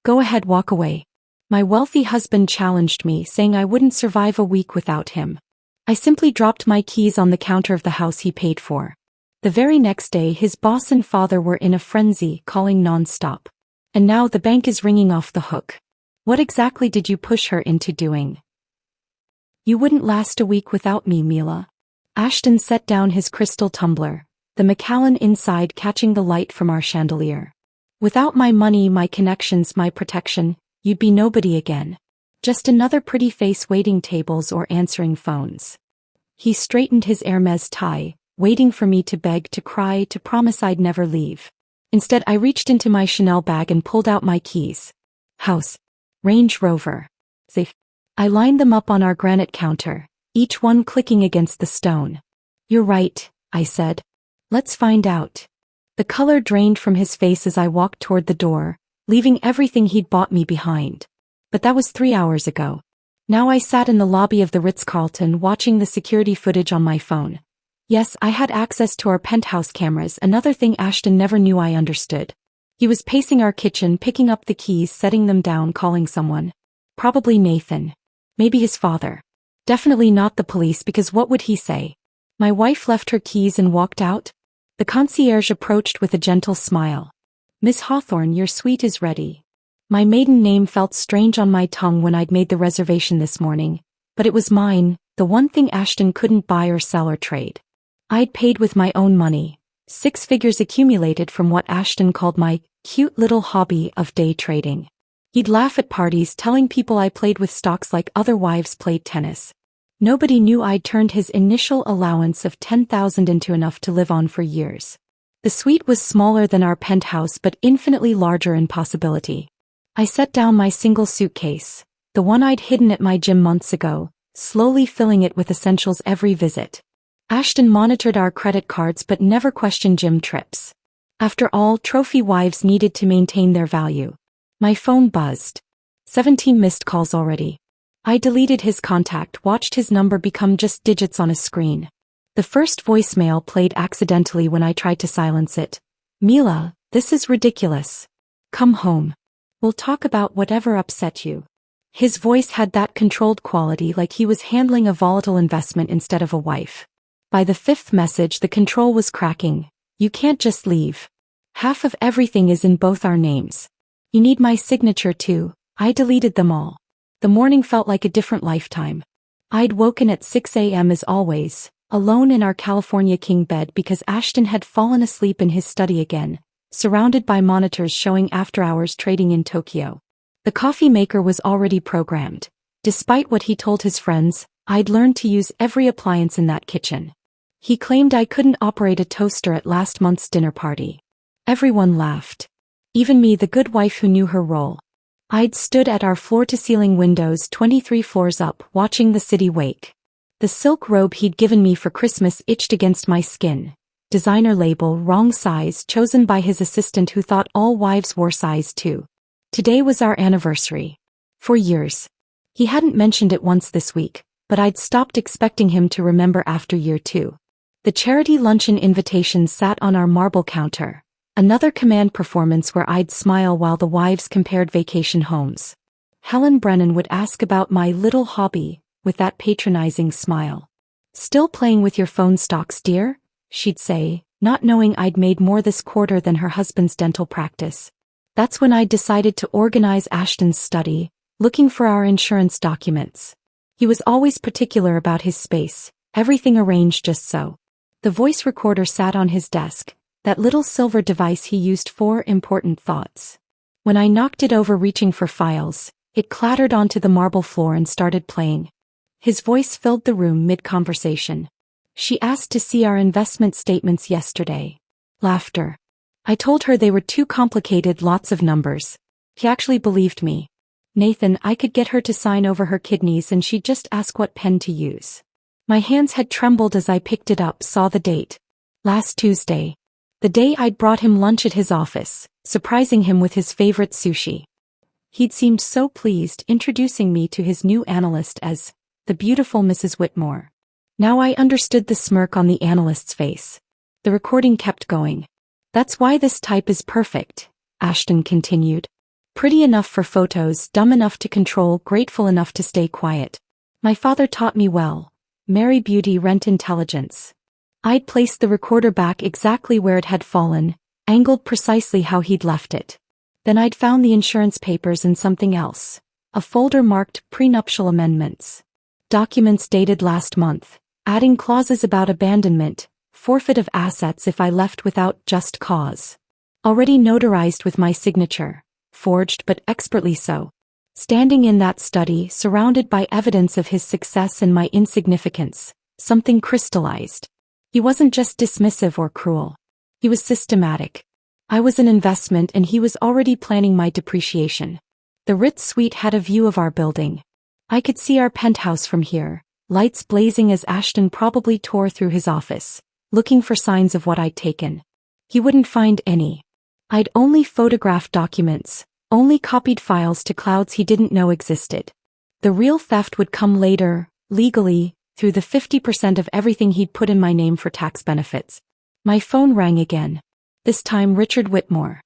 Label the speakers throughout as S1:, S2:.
S1: Go ahead, walk away. My wealthy husband challenged me, saying I wouldn't survive a week without him. I simply dropped my keys on the counter of the house he paid for. The very next day his boss and father were in a frenzy, calling non-stop. And now the bank is ringing off the hook. What exactly did you push her into doing? You wouldn't last a week without me, Mila. Ashton set down his crystal tumbler, the Macallan inside catching the light from our chandelier. Without my money, my connections, my protection, you'd be nobody again. Just another pretty face waiting tables or answering phones. He straightened his Hermes tie, waiting for me to beg, to cry, to promise I'd never leave. Instead, I reached into my Chanel bag and pulled out my keys. House. Range Rover. Safe. I lined them up on our granite counter, each one clicking against the stone. You're right, I said. Let's find out. The color drained from his face as I walked toward the door, leaving everything he'd bought me behind. But that was 3 hours ago. Now I sat in the lobby of the Ritz-Carlton watching the security footage on my phone. Yes, I had access to our penthouse cameras, another thing Ashton never knew I understood. He was pacing our kitchen, picking up the keys, setting them down, calling someone. Probably Nathan. Maybe his father. Definitely not the police, because what would he say? My wife left her keys and walked out? The concierge approached with a gentle smile. Miss Hawthorne, your suite is ready. My maiden name felt strange on my tongue when I'd made the reservation this morning, but it was mine, the one thing Ashton couldn't buy or sell or trade. I'd paid with my own money, 6 figures accumulated from what Ashton called my cute little hobby of day trading. He'd laugh at parties telling people I played with stocks like other wives played tennis. Nobody knew I'd turned his initial allowance of $10,000 into enough to live on for years. The suite was smaller than our penthouse but infinitely larger in possibility. I set down my single suitcase, the one I'd hidden at my gym months ago, slowly filling it with essentials every visit. Ashton monitored our credit cards but never questioned gym trips. After all, trophy wives needed to maintain their value. My phone buzzed. 17 missed calls already. I deleted his contact, watched his number become just digits on a screen. The first voicemail played accidentally when I tried to silence it. Mila, this is ridiculous. Come home. We'll talk about whatever upset you. His voice had that controlled quality, like he was handling a volatile investment instead of a wife. By the 5th message the control was cracking. You can't just leave. Half of everything is in both our names. You need my signature too. I deleted them all. The morning felt like a different lifetime. I'd woken at 6 a.m. as always, alone in our California king bed because Ashton had fallen asleep in his study again, surrounded by monitors showing after-hours trading in Tokyo. The coffee maker was already programmed. Despite what he told his friends, I'd learned to use every appliance in that kitchen. He claimed I couldn't operate a toaster at last month's dinner party. Everyone laughed. Even me, the good wife who knew her role. I'd stood at our floor-to-ceiling windows 23 floors up, watching the city wake. The silk robe he'd given me for Christmas itched against my skin. Designer label, wrong size, chosen by his assistant who thought all wives wore size 2. Today was our anniversary. For years. He hadn't mentioned it once this week, but I'd stopped expecting him to remember after year 2. The charity luncheon invitation sat on our marble counter. Another command performance where I'd smile while the wives compared vacation homes. Helen Brennan would ask about my little hobby, with that patronizing smile. Still playing with your phone stocks, dear? She'd say, not knowing I'd made more this quarter than her husband's dental practice. That's when I'd decided to organize Ashton's study, looking for our insurance documents. He was always particular about his space, everything arranged just so. The voice recorder sat on his desk, that little silver device he used for important thoughts. When I knocked it over reaching for files, it clattered onto the marble floor and started playing. His voice filled the room mid-conversation. She asked to see our investment statements yesterday. Laughter. I told her they were too complicated, lots of numbers. He actually believed me. Nathan, I could get her to sign over her kidneys and she'd just ask what pen to use. My hands had trembled as I picked it up, saw the date. Last Tuesday. The day I'd brought him lunch at his office, surprising him with his favorite sushi. He'd seemed so pleased, introducing me to his new analyst as the beautiful Mrs. Whitmore. Now I understood the smirk on the analyst's face. The recording kept going. That's why this type is perfect, Ashton continued. Pretty enough for photos, dumb enough to control, grateful enough to stay quiet. My father taught me well. Marry beauty, rent intelligence. I'd placed the recorder back exactly where it had fallen, angled precisely how he'd left it. Then I'd found the insurance papers and something else. A folder marked prenuptial amendments. Documents dated last month, adding clauses about abandonment, forfeit of assets if I left without just cause. Already notarized with my signature, forged but expertly so. Standing in that study, surrounded by evidence of his success and my insignificance, something crystallized. He wasn't just dismissive or cruel. He was systematic. I was an investment and he was already planning my depreciation. The Ritz suite had a view of our building. I could see our penthouse from here, lights blazing as Ashton probably tore through his office, looking for signs of what I'd taken. He wouldn't find any. I'd only photographed documents, only copied files to clouds he didn't know existed. The real theft would come later, legally, through the 50% of everything he'd put in my name for tax benefits. My phone rang again. This time Richard Whitmore.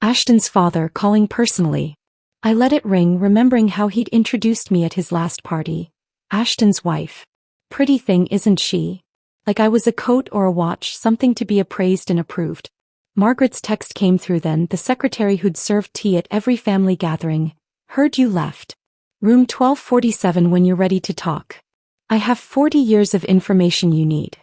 S1: Ashton's father, calling personally. I let it ring, remembering how he'd introduced me at his last party. Ashton's wife. Pretty thing, isn't she? Like I was a coat or a watch, something to be appraised and approved. Margaret's text came through then, the secretary who'd served tea at every family gathering. Heard you left. Room 1247 when you're ready to talk. I have 40 years of information you need.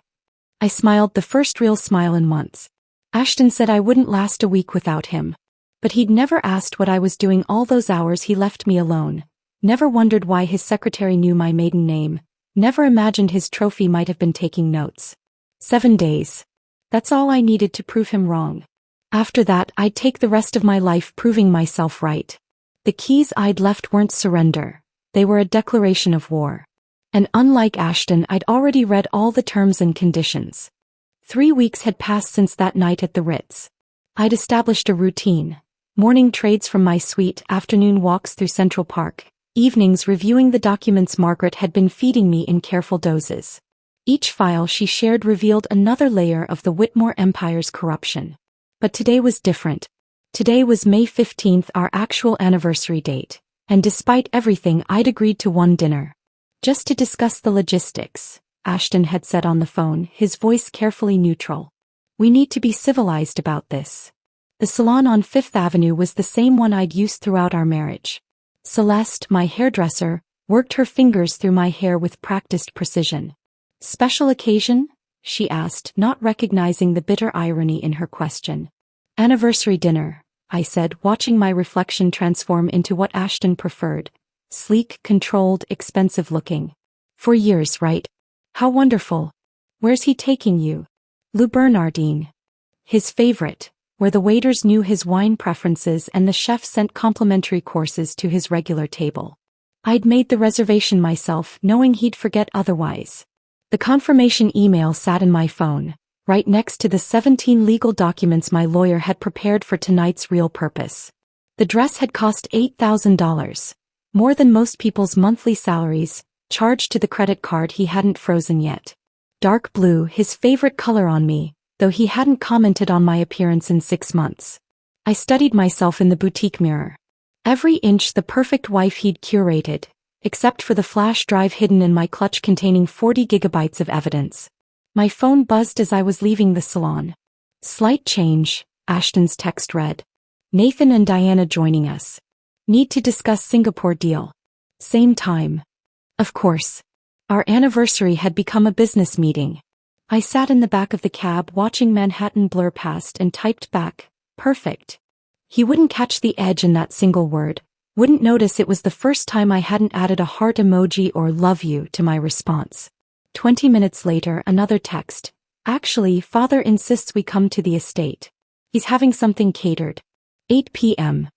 S1: I smiled, the first real smile in months. Ashton said I wouldn't last a week without him. But he'd never asked what I was doing all those hours he left me alone. Never wondered why his secretary knew my maiden name. Never imagined his trophy might have been taking notes. 7 days. That's all I needed to prove him wrong. After that, I'd take the rest of my life proving myself right. The keys I'd left weren't surrender. They were a declaration of war. And unlike Ashton, I'd already read all the terms and conditions. 3 weeks had passed since that night at the Ritz. I'd established a routine. Morning trades from my suite, afternoon walks through Central Park, evenings reviewing the documents Margaret had been feeding me in careful doses. Each file she shared revealed another layer of the Whitmore Empire's corruption. But today was different. Today was May 15th, our actual anniversary date, and despite everything I'd agreed to one dinner. Just to discuss the logistics, Ashton had said on the phone, his voice carefully neutral. We need to be civilized about this. The salon on Fifth Avenue was the same one I'd used throughout our marriage. Celeste, my hairdresser, worked her fingers through my hair with practiced precision. Special occasion? She asked, not recognizing the bitter irony in her question. Anniversary dinner, I said, watching my reflection transform into what Ashton preferred. Sleek, controlled, expensive looking. 4 years, right? How wonderful. Where's he taking you? Le Bernardin. His favorite, where the waiters knew his wine preferences and the chef sent complimentary courses to his regular table. I'd made the reservation myself, knowing he'd forget otherwise. The confirmation email sat in my phone, right next to the 17 legal documents my lawyer had prepared for tonight's real purpose. The dress had cost $8,000, more than most people's monthly salaries, charged to the credit card he hadn't frozen yet. Dark blue, his favorite color on me, though he hadn't commented on my appearance in 6 months. I studied myself in the boutique mirror. Every inch the perfect wife he'd curated, except for the flash drive hidden in my clutch containing 40 gigabytes of evidence. My phone buzzed as I was leaving the salon. Slight change, Ashton's text read. Nathan and Diana joining us. Need to discuss Singapore deal. Same time. Of course. Our anniversary had become a business meeting. I sat in the back of the cab watching Manhattan blur past and typed back, perfect. He wouldn't catch the edge in that single word, wouldn't notice it was the first time I hadn't added a heart emoji or love you to my response. 20 minutes later, another text. Actually, father insists we come to the estate. He's having something catered. 8 p.m.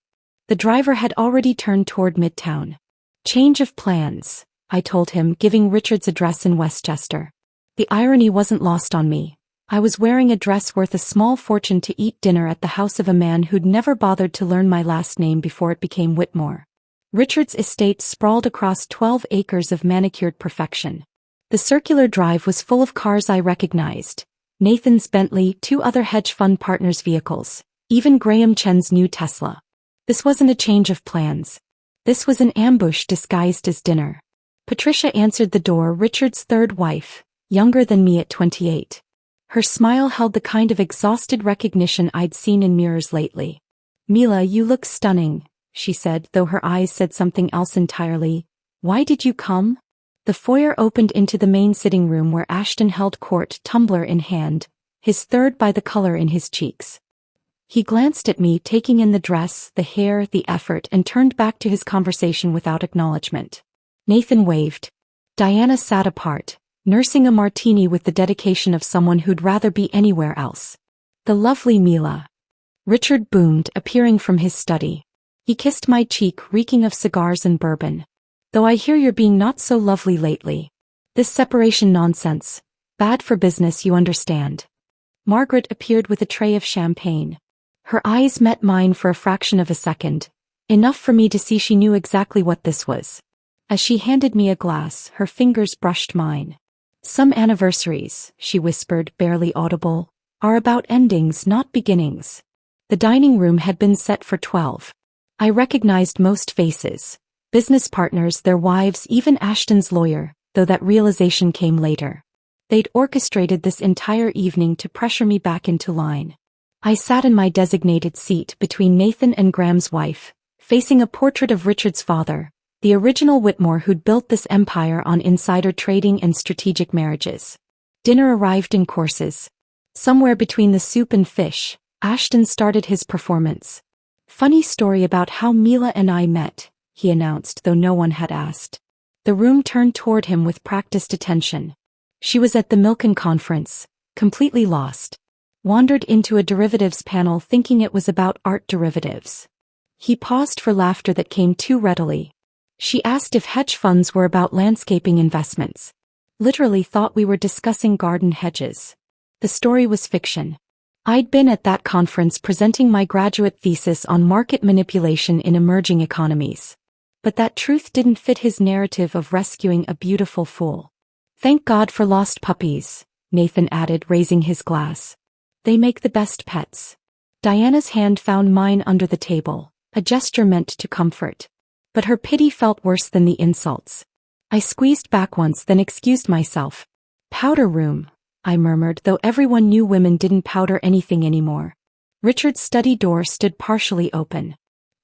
S1: The driver had already turned toward Midtown. Change of plans, I told him, giving Richard's address in Westchester. The irony wasn't lost on me. I was wearing a dress worth a small fortune to eat dinner at the house of a man who'd never bothered to learn my last name before it became Whitmore. Richard's estate sprawled across 12 acres of manicured perfection. The circular drive was full of cars I recognized. Nathan's Bentley, 2 other hedge fund partners' vehicles, even Graham Chen's new Tesla. This wasn't a change of plans. This was an ambush disguised as dinner. Patricia answered the door, Richard's third wife, younger than me at 28. Her smile held the kind of exhausted recognition I'd seen in mirrors lately. Mila, you look stunning, she said, though her eyes said something else entirely. Why did you come? The foyer opened into the main sitting room where Ashton held court, tumbler in hand, his third by the color in his cheeks. He glanced at me, taking in the dress, the hair, the effort, and turned back to his conversation without acknowledgement. Nathan waved. Diana sat apart, nursing a martini with the dedication of someone who'd rather be anywhere else. The lovely Mila. Richard boomed, appearing from his study. He kissed my cheek, reeking of cigars and bourbon. Though I hear you're being not so lovely lately. This separation nonsense. Bad for business, you understand. Margaret appeared with a tray of champagne. Her eyes met mine for a fraction of a second, enough for me to see she knew exactly what this was. As she handed me a glass, her fingers brushed mine. Some anniversaries, she whispered, barely audible, are about endings, not beginnings. The dining room had been set for 12. I recognized most faces. Business partners, their wives, even Ashton's lawyer, though that realization came later. They'd orchestrated this entire evening to pressure me back into line. I sat in my designated seat between Nathan and Graham's wife, facing a portrait of Richard's father, the original Whitmore who'd built this empire on insider trading and strategic marriages. Dinner arrived in courses. Somewhere between the soup and fish, Ashton started his performance. Funny story about how Mila and I met, he announced, though no one had asked. The room turned toward him with practiced attention. She was at the Milken conference, completely lost. Wandered into a derivatives panel thinking it was about art derivatives. He paused for laughter that came too readily. She asked if hedge funds were about landscaping investments. Literally thought we were discussing garden hedges. The story was fiction. I'd been at that conference presenting my graduate thesis on market manipulation in emerging economies. But that truth didn't fit his narrative of rescuing a beautiful fool. Thank God for lost puppies, Nathan added, raising his glass. They make the best pets. Diana's hand found mine under the table, a gesture meant to comfort. But her pity felt worse than the insults. I squeezed back once, then excused myself. Powder room, I murmured, though everyone knew women didn't powder anything anymore. Richard's study door stood partially open.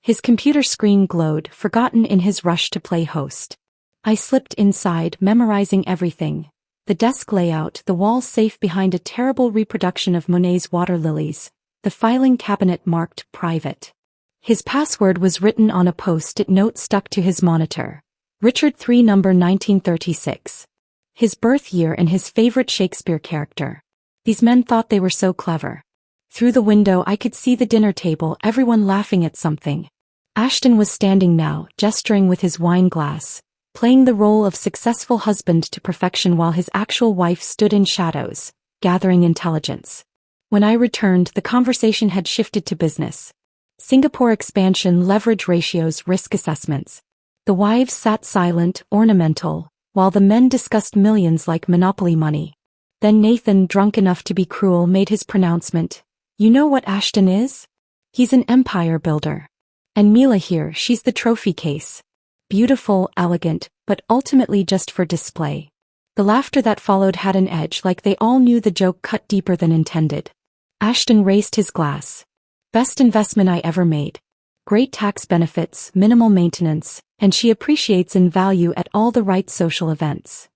S1: His computer screen glowed, forgotten in his rush to play host. I slipped inside, memorizing everything. The desk layout, the wall safe behind a terrible reproduction of Monet's water lilies, the filing cabinet marked private. His password was written on a post-it note stuck to his monitor. Richard 3 number 1936. His birth year and his favorite Shakespeare character. These men thought they were so clever. Through the window I could see the dinner table, everyone laughing at something. Ashton was standing now, gesturing with his wine glass, playing the role of successful husband to perfection while his actual wife stood in shadows, gathering intelligence. When I returned, the conversation had shifted to business. Singapore expansion, leverage ratios, risk assessments. The wives sat silent, ornamental, while the men discussed millions like monopoly money. Then Nathan, drunk enough to be cruel, made his pronouncement. You know what Ashton is? He's an empire builder. And Mila here, she's the trophy case. Beautiful, elegant, but ultimately just for display. The laughter that followed had an edge, like they all knew the joke cut deeper than intended. Ashton raised his glass. Best investment I ever made. Great tax benefits, minimal maintenance, and she appreciates in value at all the right social events.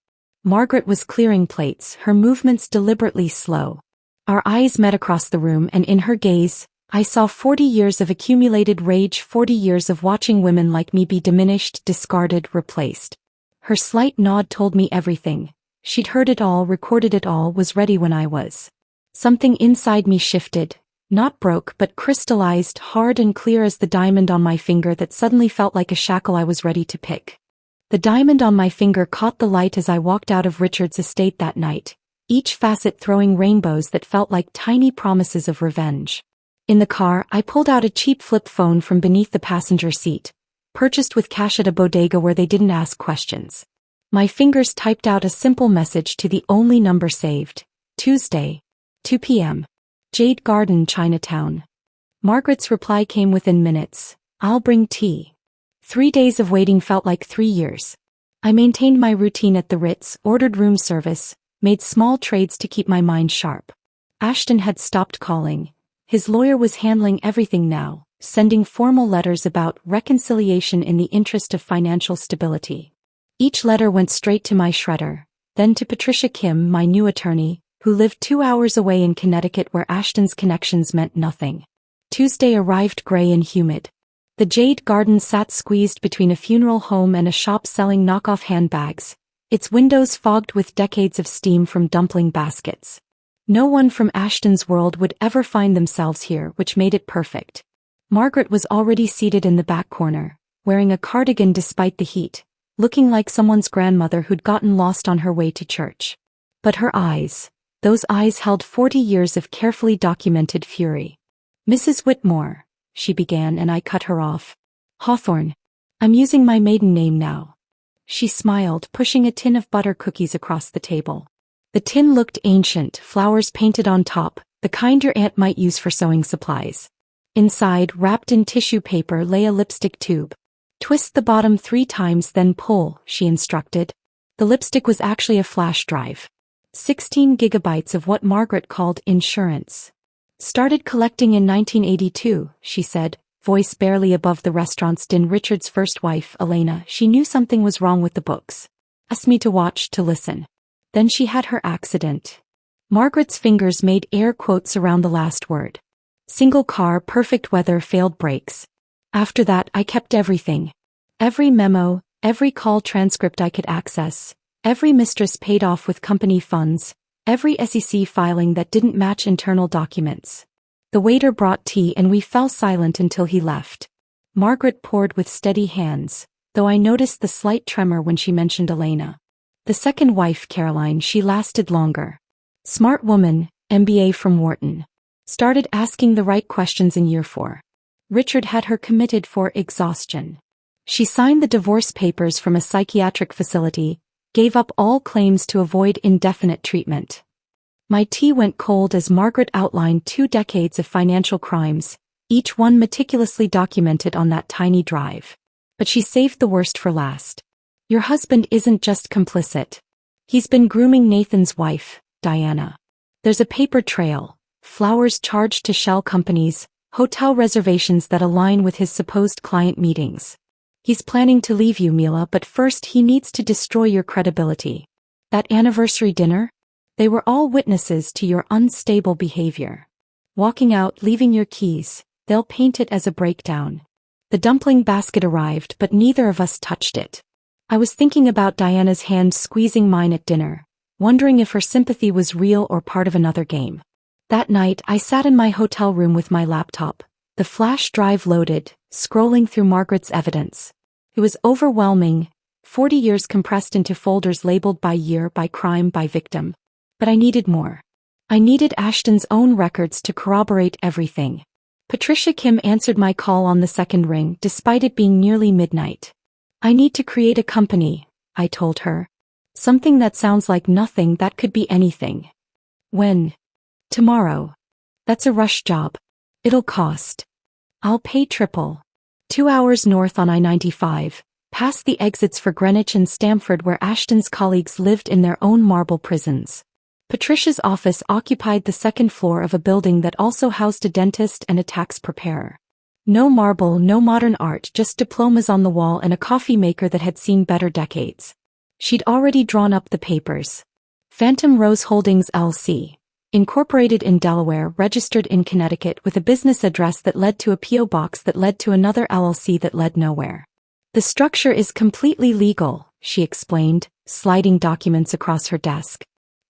S1: Margaret was clearing plates, her movements deliberately slow. Our eyes met across the room, and in her gaze, I saw 40 years of accumulated rage, 40 years of watching women like me be diminished, discarded, replaced. Her slight nod told me everything. She'd heard it all, recorded it all, was ready when I was. Something inside me shifted, not broke but crystallized, hard and clear as the diamond on my finger that suddenly felt like a shackle I was ready to pick. The diamond on my finger caught the light as I walked out of Richard's estate that night, each facet throwing rainbows that felt like tiny promises of revenge. In the car, I pulled out a cheap flip phone from beneath the passenger seat, purchased with cash at a bodega where they didn't ask questions. My fingers typed out a simple message to the only number saved. Tuesday, 2 p.m. Jade Garden, Chinatown. Margaret's reply came within minutes. I'll bring tea. 3 days of waiting felt like 3 years. I maintained my routine at the Ritz, ordered room service, made small trades to keep my mind sharp. Ashton had stopped calling. His lawyer was handling everything now, sending formal letters about reconciliation in the interest of financial stability. Each letter went straight to my shredder, then to Patricia Kim, my new attorney, who lived 2 hours away in Connecticut where Ashton's connections meant nothing. Tuesday arrived gray and humid. The Jade Garden sat squeezed between a funeral home and a shop selling knockoff handbags, its windows fogged with decades of steam from dumpling baskets. No one from Ashton's world would ever find themselves here, which made it perfect. Margaret was already seated in the back corner, wearing a cardigan despite the heat, looking like someone's grandmother who'd gotten lost on her way to church. But her eyes, those eyes held 40 years of carefully documented fury. "Mrs. Whitmore," she began, and I cut her off. "Hawthorne. I'm using my maiden name now." She smiled, pushing a tin of butter cookies across the table. The tin looked ancient, flowers painted on top, the kind your aunt might use for sewing supplies. Inside, wrapped in tissue paper, lay a lipstick tube. "Twist the bottom 3 times, then pull," she instructed. The lipstick was actually a flash drive. 16 gigabytes of what Margaret called insurance. "Started collecting in 1982, she said, voice barely above the restaurant's din. "Richard's first wife, Elena, she knew something was wrong with the books. Asked me to watch, to listen. Then she had her accident." Margaret's fingers made air quotes around the last word. "Single car, perfect weather, failed brakes. After that, I kept everything. Every memo, every call transcript I could access, every mistress paid off with company funds, every SEC filing that didn't match internal documents." The waiter brought tea and we fell silent until he left. Margaret poured with steady hands, though I noticed the slight tremor when she mentioned Elena. The second wife, Caroline, she lasted longer. Smart woman, MBA from Wharton. Started asking the right questions in year 4. Richard had her committed for exhaustion. She signed the divorce papers from a psychiatric facility, gave up all claims to avoid indefinite treatment. My tea went cold as Margaret outlined 2 decades of financial crimes, each one meticulously documented on that tiny drive. But she saved the worst for last. "Your husband isn't just complicit. He's been grooming Nathan's wife, Diana. There's a paper trail, flowers charged to shell companies, hotel reservations that align with his supposed client meetings. He's planning to leave you, Mila, but first he needs to destroy your credibility. That anniversary dinner? They were all witnesses to your unstable behavior. Walking out, leaving your keys, they'll paint it as a breakdown. The dumpling basket arrived, but neither of us touched it. I was thinking about Diana's hand squeezing mine at dinner, wondering if her sympathy was real or part of another game. That night, I sat in my hotel room with my laptop, the flash drive loaded, scrolling through Margaret's evidence. It was overwhelming, 40 years compressed into folders labeled by year, by crime, by victim. But I needed more. I needed Ashton's own records to corroborate everything. Patricia Kim answered my call on the second ring, despite it being nearly midnight. "I need to create a company," I told her. "Something that sounds like nothing, that could be anything." "When?" "Tomorrow. That's a rush job. It'll cost. I'll pay triple. 2 hours north on I-95, past the exits for Greenwich and Stamford where Ashton's colleagues lived in their own marble prisons. Patricia's office occupied the second floor of a building that also housed a dentist and a tax preparer. No marble, no modern art, just diplomas on the wall and a coffee maker that had seen better decades. She'd already drawn up the papers. Phantom Rose Holdings LC. Incorporated in Delaware, registered in Connecticut with a business address that led to a P.O. box that led to another LLC that led nowhere. "The structure is completely legal," she explained, sliding documents across her desk.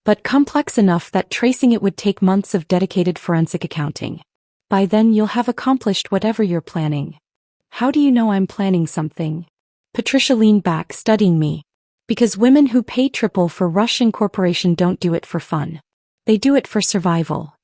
S1: "But complex enough that tracing it would take months of dedicated forensic accounting. By then you'll have accomplished whatever you're planning." "How do you know I'm planning something?" Patricia leaned back, studying me. "Because women who pay triple for Rush Incorporation don't do it for fun. They do it for survival."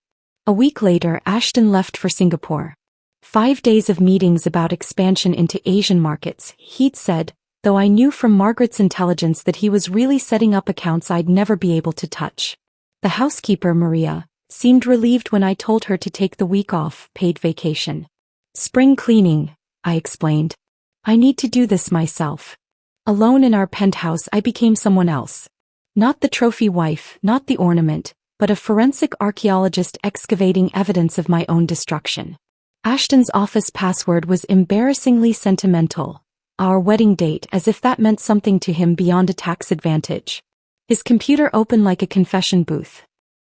S1: A week later, Ashton left for Singapore. 5 days of meetings about expansion into Asian markets, he'd said, though I knew from Margaret's intelligence that he was really setting up accounts I'd never be able to touch. The housekeeper, Maria, seemed relieved when I told her to take the week off, paid vacation. "Spring cleaning," I explained. I need to do this myself. Alone in our penthouse, I became someone else. Not the trophy wife, not the ornament, but a forensic archaeologist excavating evidence of my own destruction. Ashton's office password was embarrassingly sentimental. Our wedding date, as if that meant something to him beyond a tax advantage. His computer opened like a confession booth.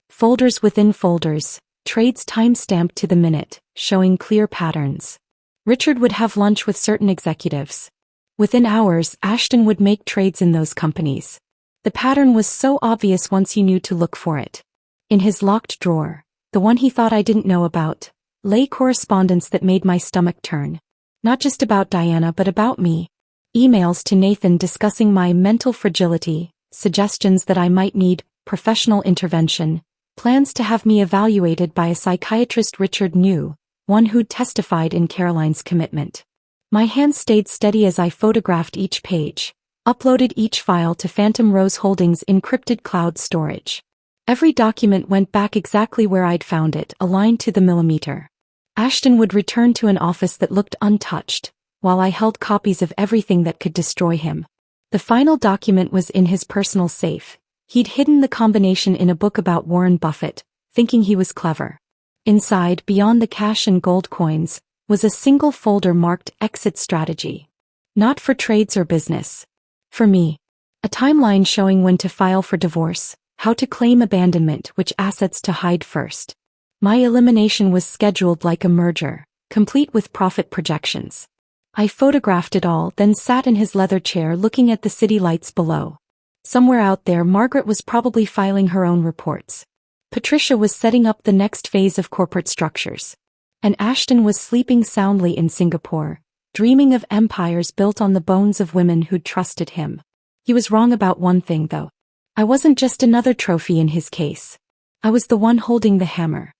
S1: Folders within folders, trades time-stamped to the minute, showing clear patterns. Richard would have lunch with certain executives. Within hours, Ashton would make trades in those companies. The pattern was so obvious once you knew to look for it. In his locked drawer, the one he thought I didn't know about, lay correspondence that made my stomach turn. Not just about Diana but about me. Emails to Nathan discussing my mental fragility, suggestions that I might need professional intervention, plans to have me evaluated by a psychiatrist Richard knew, one who'd testified in Caroline's commitment. My hands stayed steady as I photographed each page, uploaded each file to Phantom Rose Holdings' encrypted cloud storage. Every document went back exactly where I'd found it, aligned to the millimeter. Ashton would return to an office that looked untouched, while I held copies of everything that could destroy him. The final document was in his personal safe. He'd hidden the combination in a book about Warren Buffett, thinking he was clever. Inside, beyond the cash and gold coins, was a single folder marked Exit Strategy. Not for trades or business. For me. A timeline showing when to file for divorce, how to claim abandonment, which assets to hide first. My elimination was scheduled like a merger, complete with profit projections. I photographed it all, then sat in his leather chair looking at the city lights below. Somewhere out there, Margaret was probably filing her own reports. Patricia was setting up the next phase of corporate structures. And Ashton was sleeping soundly in Singapore, dreaming of empires built on the bones of women who'd trusted him. He was wrong about one thing, though. I wasn't just another trophy in his case. I was the one holding the hammer.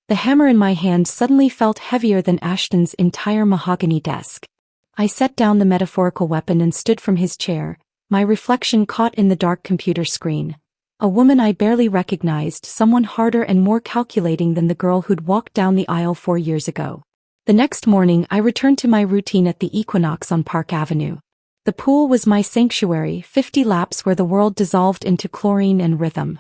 S1: The hammer in my hand suddenly felt heavier than Ashton's entire mahogany desk. I set down the metaphorical weapon and stood from his chair, my reflection caught in the dark computer screen. A woman I barely recognized, someone harder and more calculating than the girl who'd walked down the aisle 4 years ago. The next morning, I returned to my routine at the Equinox on Park Avenue. The pool was my sanctuary, 50 laps where the world dissolved into chlorine and rhythm.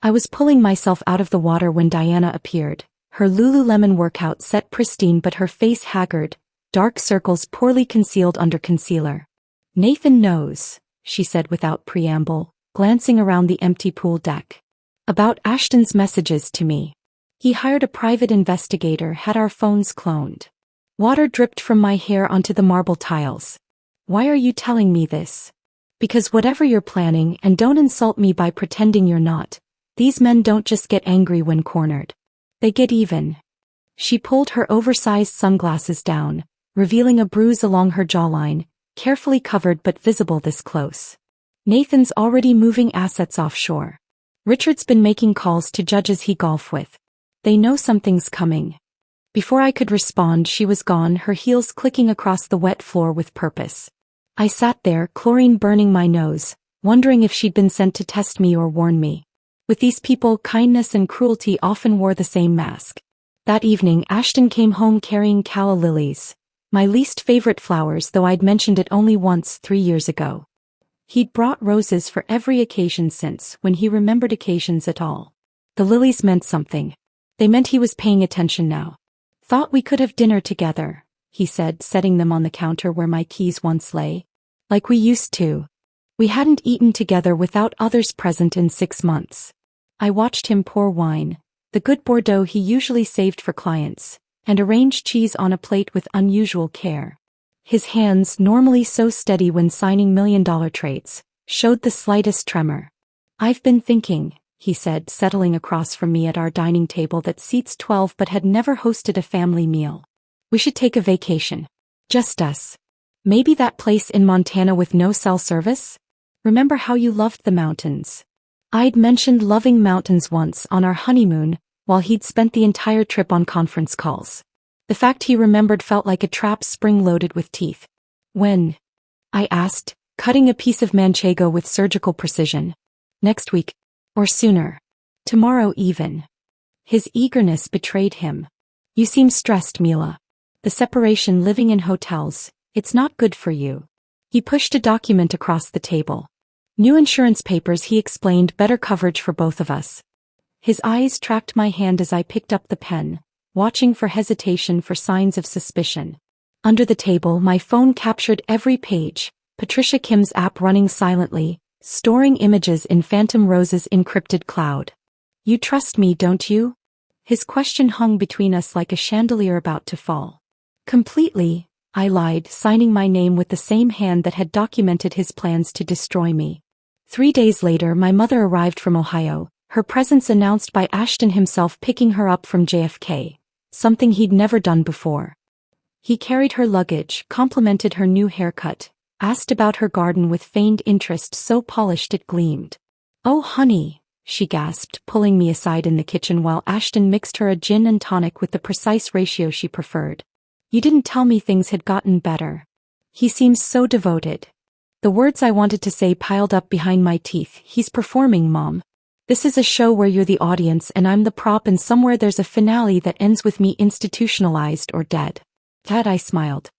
S1: I was pulling myself out of the water when Diana appeared, her Lululemon workout set pristine but her face haggard, dark circles poorly concealed under concealer. "Nathan knows," she said without preamble, glancing around the empty pool deck. "About Ashton's messages to me. He hired a private investigator, had our phones cloned. Water dripped from my hair onto the marble tiles. Why are you telling me this? Because whatever you're planning, and don't insult me by pretending you're not, these men don't just get angry when cornered. They get even." She pulled her oversized sunglasses down, revealing a bruise along her jawline, carefully covered but visible this close. "Nathan's already moving assets offshore. Richard's been making calls to judges he golf with. They know something's coming." Before I could respond, she was gone, her heels clicking across the wet floor with purpose. I sat there, chlorine burning my nose, wondering if she'd been sent to test me or warn me. With these people, kindness and cruelty often wore the same mask. That evening, Ashton came home carrying calla lilies, my least favorite flowers, though I'd mentioned it only once 3 years ago. He'd brought roses for every occasion since, when he remembered occasions at all. The lilies meant something. They meant he was paying attention now. "Thought we could have dinner together," he said, setting them on the counter where my keys once lay. "Like we used to. We hadn't eaten together without others present in 6 months." I watched him pour wine, the good Bordeaux he usually saved for clients, and arrange cheese on a plate with unusual care. His hands, normally so steady when signing million-dollar trades, showed the slightest tremor. "I've been thinking," he said, settling across from me at our dining table that seats 12 but had never hosted a family meal. "We should take a vacation. Just us. Maybe that place in Montana with no cell service? Remember how you loved the mountains?" I'd mentioned loving mountains once on our honeymoon, while he'd spent the entire trip on conference calls. The fact he remembered felt like a trap spring-loaded with teeth. "When?" I asked, cutting a piece of manchego with surgical precision. "Next week. Or sooner. Tomorrow even." His eagerness betrayed him. "You seem stressed, Mila." The separation, living in hotels, it's not good for you. He pushed a document across the table. New insurance papers, he explained, better coverage for both of us. His eyes tracked my hand as I picked up the pen, watching for hesitation, for signs of suspicion. Under the table, my phone captured every page, Patricia Kim's app running silently, storing images in Phantom Rose's encrypted cloud. You trust me, don't you? His question hung between us like a chandelier about to fall. Completely, I lied, signing my name with the same hand that had documented his plans to destroy me. 3 days later, my mother arrived from Ohio, her presence announced by Ashton himself, picking her up from JFK, something he'd never done before. He carried her luggage, complimented her new haircut, asked about her garden with feigned interest so polished it gleamed. "Oh honey," she gasped, pulling me aside in the kitchen while Ashton mixed her a gin and tonic with the precise ratio she preferred. "You didn't tell me things had gotten better." "He seems so devoted." The words I wanted to say piled up behind my teeth. "He's performing, Mom. This is a show where you're the audience and I'm the prop, and somewhere there's a finale that ends with me institutionalized or dead." Dad, I smiled.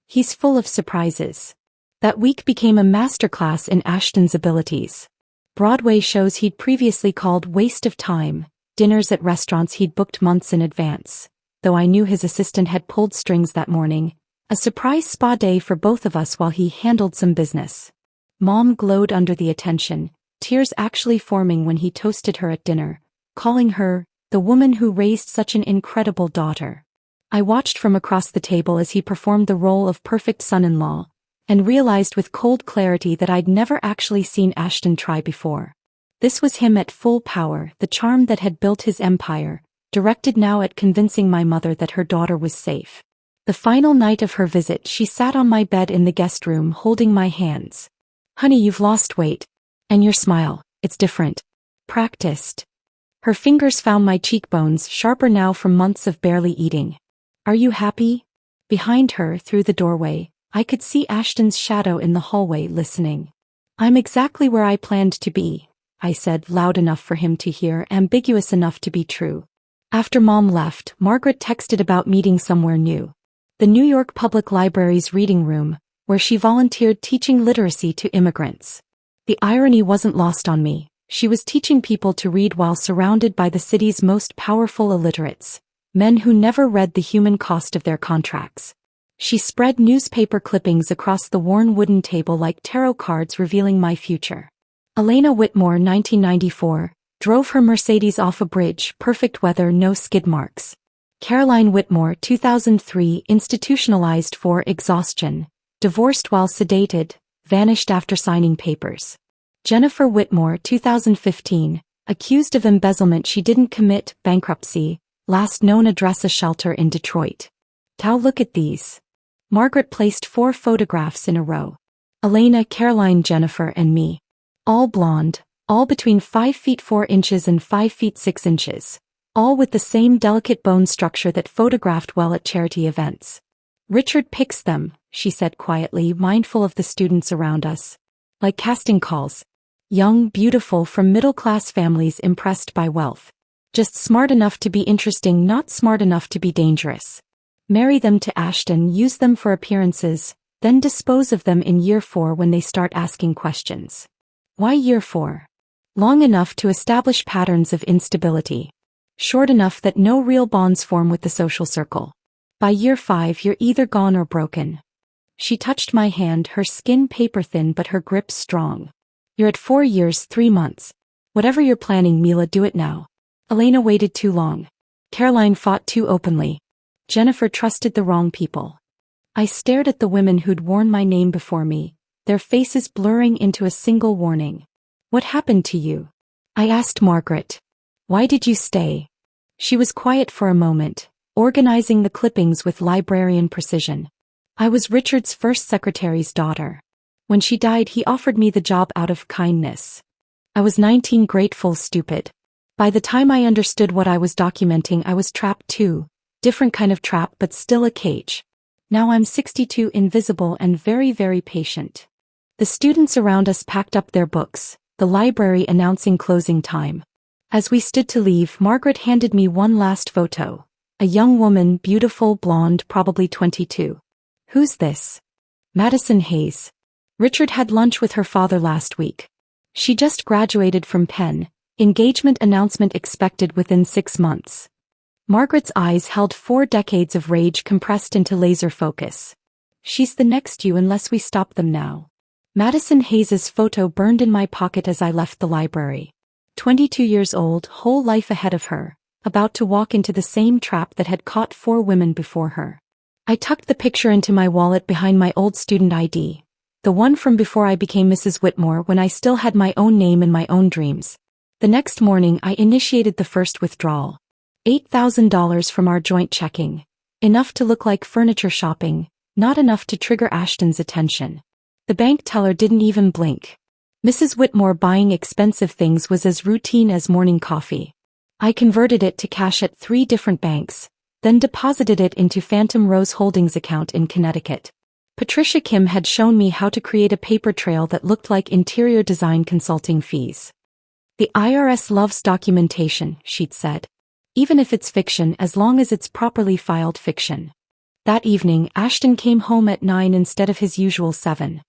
S1: "He's full of surprises." That week became a masterclass in Ashton's abilities. Broadway shows he'd previously called waste of time, dinners at restaurants he'd booked months in advance. Though I knew his assistant had pulled strings that morning, a surprise spa day for both of us while he handled some business. Mom glowed under the attention, tears actually forming when he toasted her at dinner, calling her the woman who raised such an incredible daughter. I watched from across the table as he performed the role of perfect son-in-law, and realized with cold clarity that I'd never actually seen Ashton try before. This was him at full power, the charm that had built his empire, directed now at convincing my mother that her daughter was safe. The final night of her visit, she sat on my bed in the guest room holding my hands. "Honey, you've lost weight. And your smile, it's different. Practiced." Her fingers found my cheekbones, sharper now from months of barely eating. "Are you happy?" Behind her, through the doorway, I could see Ashton's shadow in the hallway, listening. "I'm exactly where I planned to be," I said, loud enough for him to hear, ambiguous enough to be true. After Mom left, Margaret texted about meeting somewhere new. The New York Public Library's reading room, where she volunteered teaching literacy to immigrants. The irony wasn't lost on me. She was teaching people to read while surrounded by the city's most powerful illiterates, men who never read the human cost of their contracts. She spread newspaper clippings across the worn wooden table like tarot cards revealing my future. Elena Whitmore, 1994, drove her Mercedes off a bridge, perfect weather, no skid marks. Caroline Whitmore, 2003, institutionalized for exhaustion, divorced while sedated, vanished after signing papers. Jennifer Whitmore, 2015, accused of embezzlement she didn't commit, bankruptcy, last known address a shelter in Detroit. "Now look at these." Margaret placed 4 photographs in a row. Elena, Caroline, Jennifer, and me. All blonde, all between 5 feet 4 inches and 5 feet 6 inches. All with the same delicate bone structure that photographed well at charity events. "Richard picks them," she said quietly, mindful of the students around us. "Like casting calls. Young, beautiful, from middle-class families impressed by wealth. Just smart enough to be interesting, not smart enough to be dangerous. Marry them to Ashton, use them for appearances, then dispose of them in year 4 when they start asking questions." Why year 4? Long enough to establish patterns of instability. Short enough that no real bonds form with the social circle. By year 5 you're either gone or broken. She touched my hand, her skin paper-thin but her grip strong. "You're at 4 years, 3 months. Whatever you're planning, Mila, do it now." Elena waited too long. Caroline fought too openly. Jennifer trusted the wrong people. I stared at the women who'd worn my name before me, their faces blurring into a single warning. "What happened to you?" I asked Margaret. "Why did you stay?" She was quiet for a moment, organizing the clippings with librarian precision. "I was Richard's first secretary's daughter. When she died, he offered me the job out of kindness. I was 19, grateful, stupid. By the time I understood what I was documenting, I was trapped too. Different kind of trap, but still a cage. Now I'm 62, invisible and very, very patient." The students around us packed up their books, the library announcing closing time. As we stood to leave, Margaret handed me one last photo, A young woman, beautiful, blonde, probably 22. Who's this? Madison Hayes. Richard had lunch with her father last week. She just graduated from Penn. Engagement announcement expected within 6 months. Margaret's eyes held 4 decades of rage compressed into laser focus. She's the next you unless we stop them now. Madison Hayes's photo burned in my pocket as I left the library. 22 years old, whole life ahead of her, about to walk into the same trap that had caught 4 women before her. I tucked the picture into my wallet behind my old student ID, the one from before I became Mrs. Whitmore when I still had my own name and my own dreams. The next morning I initiated the first withdrawal. $8,000 from our joint checking. Enough to look like furniture shopping, not enough to trigger Ashton's attention. The bank teller didn't even blink. Mrs. Whitmore buying expensive things was as routine as morning coffee. I converted it to cash at 3 different banks, then deposited it into Phantom Rose Holdings account in Connecticut. Patricia Kim had shown me how to create a paper trail that looked like interior design consulting fees. The IRS loves documentation, she'd said. Even if it's fiction, as long as it's properly filed fiction. That evening, Ashton came home at 9 instead of his usual 7.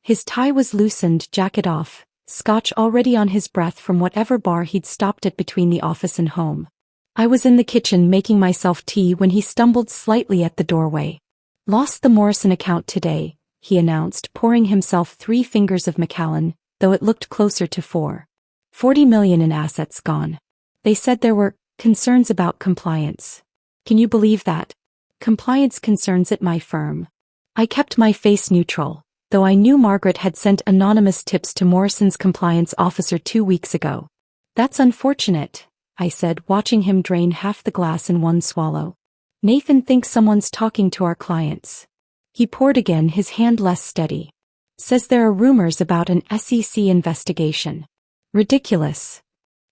S1: His tie was loosened, jacket off, scotch already on his breath from whatever bar he'd stopped at between the office and home. I was in the kitchen making myself tea when he stumbled slightly at the doorway. Lost the Morrison account today, he announced, pouring himself 3 fingers of Macallan, though it looked closer to 4. 40 million in assets gone. They said there were concerns about compliance. Can you believe that? Compliance concerns at my firm. I kept my face neutral, though I knew Margaret had sent anonymous tips to Morrison's compliance officer 2 weeks ago. That's unfortunate, I said, watching him drain half the glass in one swallow. Nathan thinks someone's talking to our clients. He poured again, his hand less steady. Says there are rumors about an SEC investigation. Ridiculous.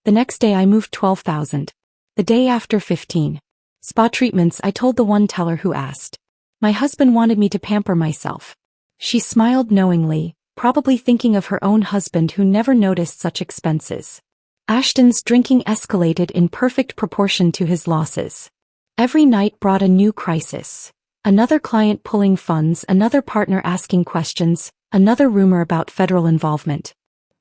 S1: The next day I moved 12,000. The day after 15. Spa treatments, I told the one teller who asked. My husband wanted me to pamper myself. She smiled knowingly, probably thinking of her own husband who never noticed such expenses. Ashton's drinking escalated in perfect proportion to his losses. Every night brought a new crisis. Another client pulling funds, another partner asking questions, another rumor about federal involvement.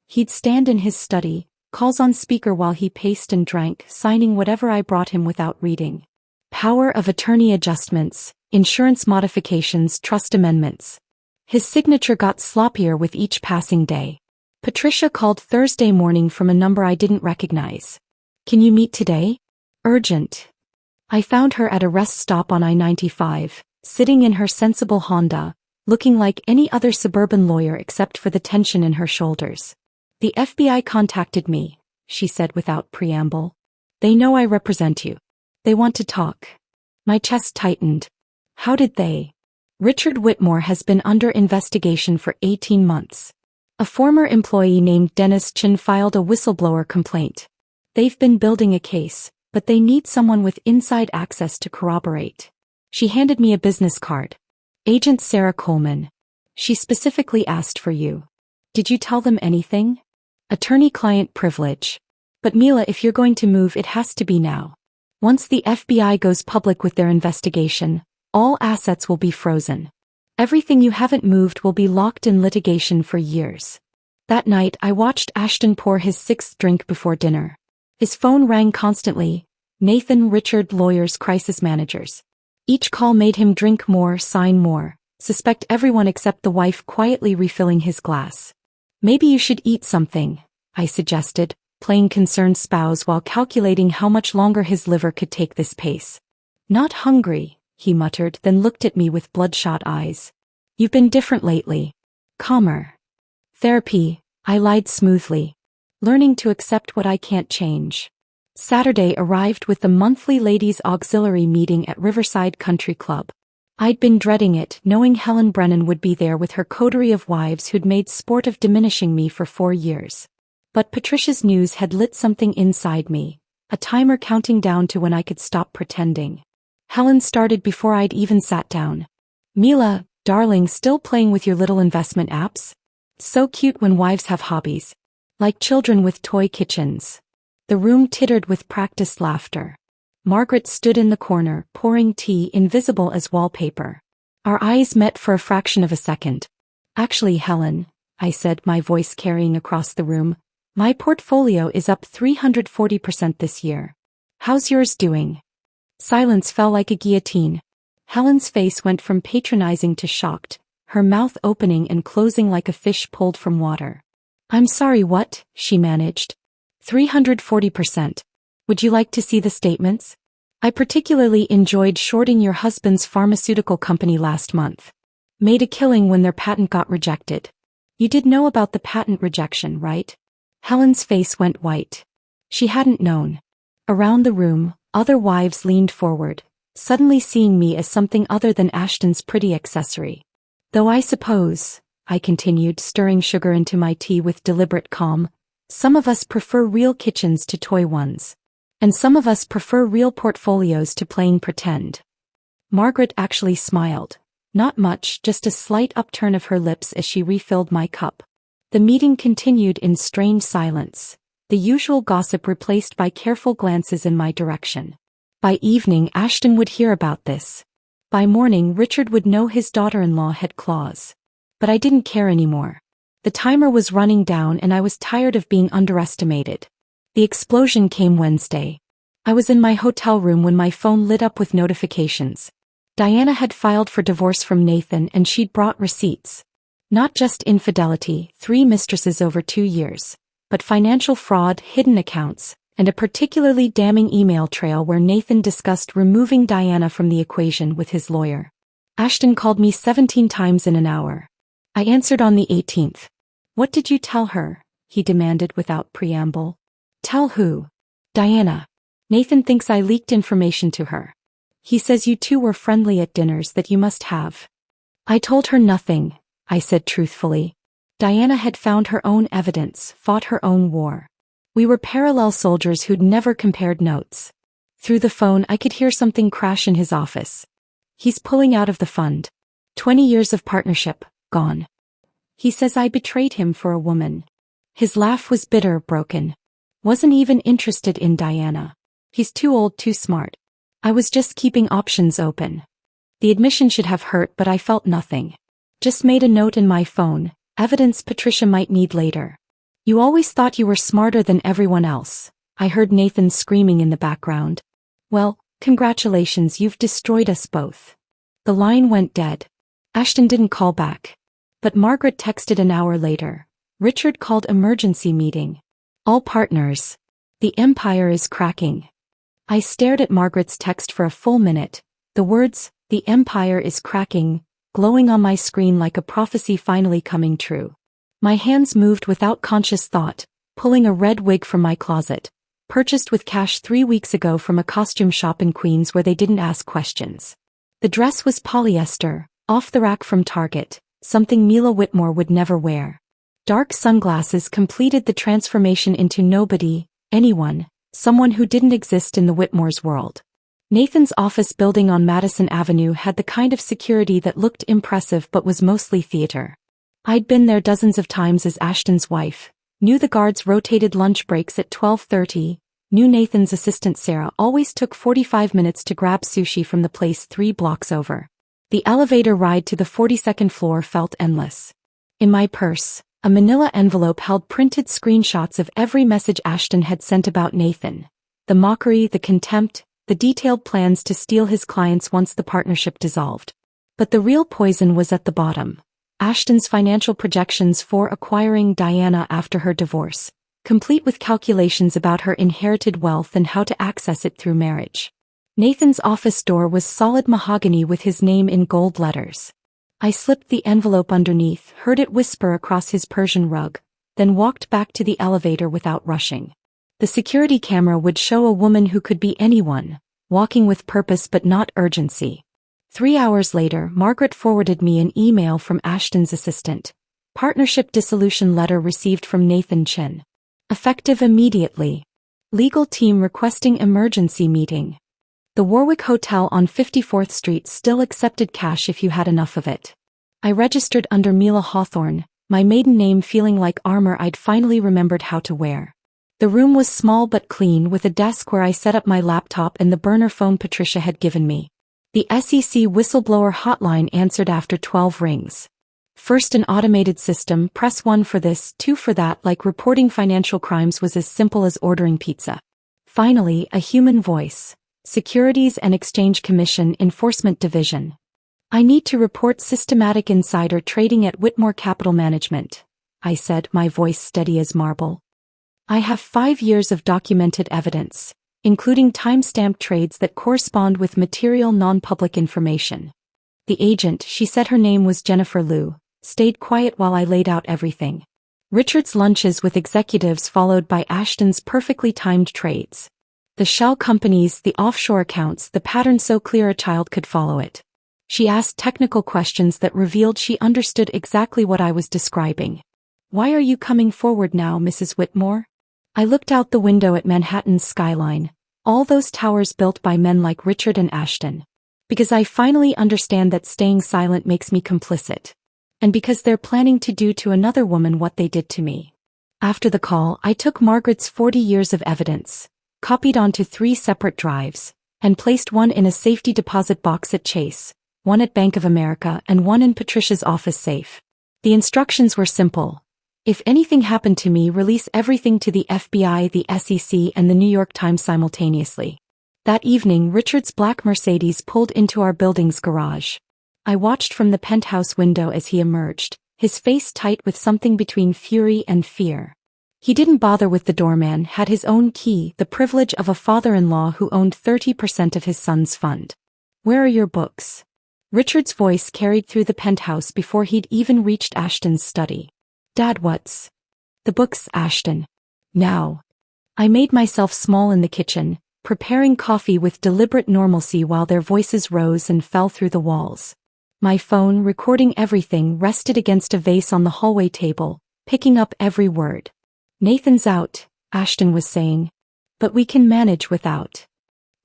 S1: He'd stand in his study, calls on speaker while he paced and drank, signing whatever I brought him without reading. Power of attorney adjustments, insurance modifications, trust amendments. His signature got sloppier with each passing day. Patricia called Thursday morning from a number I didn't recognize. Can you meet today? Urgent. I found her at a rest stop on I-95, sitting in her sensible Honda, looking like any other suburban lawyer except for the tension in her shoulders. The FBI contacted me, she said without preamble. They know I represent you. They want to talk. My chest tightened. How did they? Richard Whitmore has been under investigation for 18 months. A former employee named Dennis Chin filed a whistleblower complaint. They've been building a case, but they need someone with inside access to corroborate. She handed me a business card. Agent Sarah Coleman. She specifically asked for you. Did you tell them anything? Attorney-client privilege. But Mila, if you're going to move, it has to be now. Once the FBI goes public with their investigation, all assets will be frozen. Everything you haven't moved will be locked in litigation for years. That night I watched Ashton pour his 6th drink before dinner. His phone rang constantly. Nathan, Richard, lawyers, crisis managers. Each call made him drink more, sign more, suspect everyone except the wife quietly refilling his glass. Maybe you should eat something, I suggested, playing concerned spouse while calculating how much longer his liver could take this pace. Not hungry, he muttered, then looked at me with bloodshot eyes. You've been different lately. Calmer. Therapy, I lied smoothly. Learning to accept what I can't change. Saturday arrived with the monthly ladies' auxiliary meeting at Riverside Country Club. I'd been dreading it, knowing Helen Brennan would be there with her coterie of wives who'd made sport of diminishing me for 4 years. But Patricia's news had lit something inside me, a timer counting down to when I could stop pretending. Helen started before I'd even sat down. Mila, darling, still playing with your little investment apps? So cute when wives have hobbies. Like children with toy kitchens. The room tittered with practiced laughter. Margaret stood in the corner, pouring tea, invisible as wallpaper. Our eyes met for a fraction of a second. Actually, Helen, I said, my voice carrying across the room, my portfolio is up 340% this year. How's yours doing? Silence fell like a guillotine. Helen's face went from patronizing to shocked, her mouth opening and closing like a fish pulled from water. I'm sorry, what? She managed. 340%. Would you like to see the statements? I particularly enjoyed shorting your husband's pharmaceutical company last month. Made a killing when their patent got rejected. You did know about the patent rejection, right? Helen's face went white. She hadn't known. Around the room, other wives leaned forward, suddenly seeing me as something other than Ashton's pretty accessory. Though I suppose, I continued, stirring sugar into my tea with deliberate calm, some of us prefer real kitchens to toy ones. And some of us prefer real portfolios to plain pretend. Margaret actually smiled. Not much, just a slight upturn of her lips as she refilled my cup. The meeting continued in strained silence, the usual gossip replaced by careful glances in my direction. By evening, Ashton would hear about this. By morning, Richard would know his daughter-in-law had claws. But I didn't care anymore. The timer was running down and I was tired of being underestimated. The explosion came Wednesday. I was in my hotel room when my phone lit up with notifications. Diana had filed for divorce from Nathan and she'd brought receipts. Not just infidelity, 3 mistresses over 2 years, but financial fraud, hidden accounts, and a particularly damning email trail where Nathan discussed removing Diana from the equation with his lawyer. Ashton called me 17 times in an hour. I answered on the 18th. What did you tell her? He demanded without preamble. Tell who? Diana. Nathan thinks I leaked information to her. He says you two were friendly at dinners that you must have. I told her nothing, I said truthfully. Diana had found her own evidence, fought her own war. We were parallel soldiers who'd never compared notes. Through the phone I could hear something crash in his office. He's pulling out of the fund. 20 years of partnership, gone. He says I betrayed him for a woman. His laugh was bitter, broken. Wasn't even interested in Diana. He's too old, too smart. I was just keeping options open. The admission should have hurt, but I felt nothing. Just made a note in my phone, evidence Patricia might need later. You always thought you were smarter than everyone else, I heard Nathan screaming in the background. Well, congratulations, you've destroyed us both. The line went dead. Ashton didn't call back. But Margaret texted an hour later. Richard called emergency meeting. All partners. The empire is cracking. I stared at Margaret's text for a full minute, the words, the empire is cracking, glowing on my screen like a prophecy finally coming true. My hands moved without conscious thought, pulling a red wig from my closet, purchased with cash 3 weeks ago from a costume shop in Queens where they didn't ask questions. The dress was polyester, off the rack from Target, something Mila Whitmore would never wear. Dark sunglasses completed the transformation into nobody, anyone, someone who didn't exist in the Whitmore's world. Nathan's office building on Madison Avenue had the kind of security that looked impressive but was mostly theater. I'd been there dozens of times as Ashton's wife, knew the guards rotated lunch breaks at 12:30, knew Nathan's assistant Sarah always took 45 minutes to grab sushi from the place 3 blocks over. The elevator ride to the 42nd floor felt endless. In my purse, a manila envelope held printed screenshots of every message Ashton had sent about Nathan. The mockery, the contempt, the detailed plans to steal his clients once the partnership dissolved. But the real poison was at the bottom. Ashton's financial projections for acquiring Diana after her divorce, complete with calculations about her inherited wealth and how to access it through marriage. Nathan's office door was solid mahogany with his name in gold letters. I slipped the envelope underneath, heard it whisper across his Persian rug, then walked back to the elevator without rushing. The security camera would show a woman who could be anyone, walking with purpose but not urgency. 3 hours later, Margaret forwarded me an email from Ashton's assistant. Partnership dissolution letter received from Nathan Chin. Effective immediately. Legal team requesting emergency meeting. The Warwick Hotel on 54th Street still accepted cash if you had enough of it. I registered under Mila Hawthorne, my maiden name feeling like armor I'd finally remembered how to wear. The room was small but clean, with a desk where I set up my laptop and the burner phone Patricia had given me. The SEC whistleblower hotline answered after 12 rings. First, an automated system, press 1 for this, 2 for that, like reporting financial crimes was as simple as ordering pizza. Finally, a human voice. Securities and Exchange Commission Enforcement Division. I need to report systematic insider trading at Whitmore Capital Management, I said, my voice steady as marble. I have 5 years of documented evidence, including time-stamped trades that correspond with material non-public information. The agent, she said her name was Jennifer Liu, stayed quiet while I laid out everything. Richard's lunches with executives followed by Ashton's perfectly timed trades. The shell companies, the offshore accounts, the pattern so clear a child could follow it. She asked technical questions that revealed she understood exactly what I was describing. Why are you coming forward now, Mrs. Whitmore? I looked out the window at Manhattan's skyline, all those towers built by men like Richard and Ashton. Because I finally understand that staying silent makes me complicit. And because they're planning to do to another woman what they did to me. After the call, I took Margaret's 40 years of evidence, copied onto 3 separate drives, and placed one in a safety deposit box at Chase, one at Bank of America, and one in Patricia's office safe. The instructions were simple. If anything happened to me, release everything to the FBI, the SEC, and the New York Times simultaneously. That evening, Richard's black Mercedes pulled into our building's garage. I watched from the penthouse window as he emerged, his face tight with something between fury and fear. He didn't bother with the doorman, had his own key, the privilege of a father-in-law who owned 30% of his son's fund. Where are your books? Richard's voice carried through the penthouse before he'd even reached Ashton's study. Dad, what's the books, Ashton? Now. I made myself small in the kitchen, preparing coffee with deliberate normalcy while their voices rose and fell through the walls. My phone, recording everything, rested against a vase on the hallway table, picking up every word. Nathan's out, Ashton was saying. But we can manage without.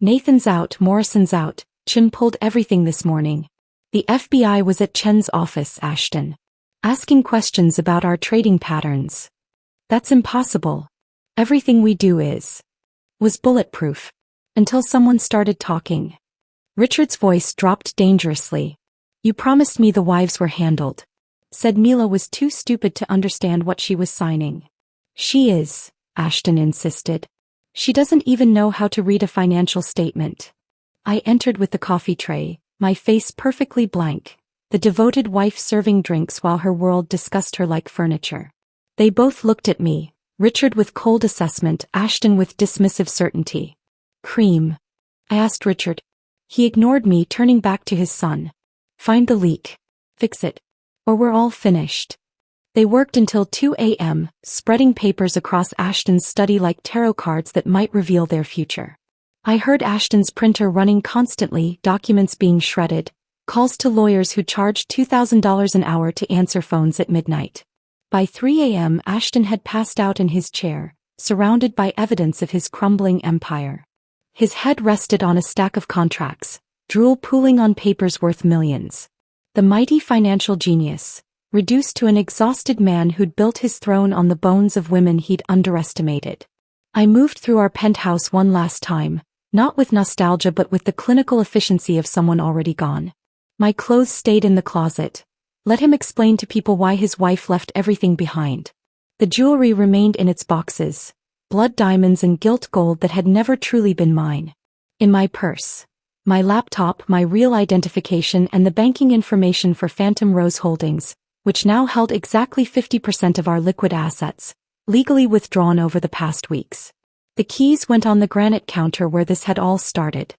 S1: Nathan's out, Morrison's out, Chen pulled everything this morning. The FBI was at Chen's office, Ashton. Asking questions about our trading patterns. That's impossible. Everything we do was bulletproof. Until someone started talking. Richard's voice dropped dangerously. You promised me the wives were handled. Said Mila was too stupid to understand what she was signing. She is, Ashton insisted. She doesn't even know how to read a financial statement. I entered with the coffee tray, my face perfectly blank. The devoted wife serving drinks while her world discussed her like furniture. They both looked at me, Richard with cold assessment, Ashton with dismissive certainty. Cream. I asked Richard. He ignored me, turning back to his son. Find the leak. Fix it. Or we're all finished. They worked until 2 a.m., spreading papers across Ashton's study like tarot cards that might reveal their future. I heard Ashton's printer running constantly, documents being shredded, calls to lawyers who charged $2,000 an hour to answer phones at midnight. By 3 a.m. Ashton had passed out in his chair, surrounded by evidence of his crumbling empire. His head rested on a stack of contracts, drool pooling on papers worth millions. The mighty financial genius, reduced to an exhausted man who'd built his throne on the bones of women he'd underestimated. I moved through our penthouse one last time, not with nostalgia but with the clinical efficiency of someone already gone. My clothes stayed in the closet. Let him explain to people why his wife left everything behind. The jewelry remained in its boxes, blood diamonds and gilt gold that had never truly been mine. In my purse. My laptop, my real identification and the banking information for Phantom Rose Holdings, which now held exactly 50% of our liquid assets, legally withdrawn over the past weeks. The keys went on the granite counter where this had all started.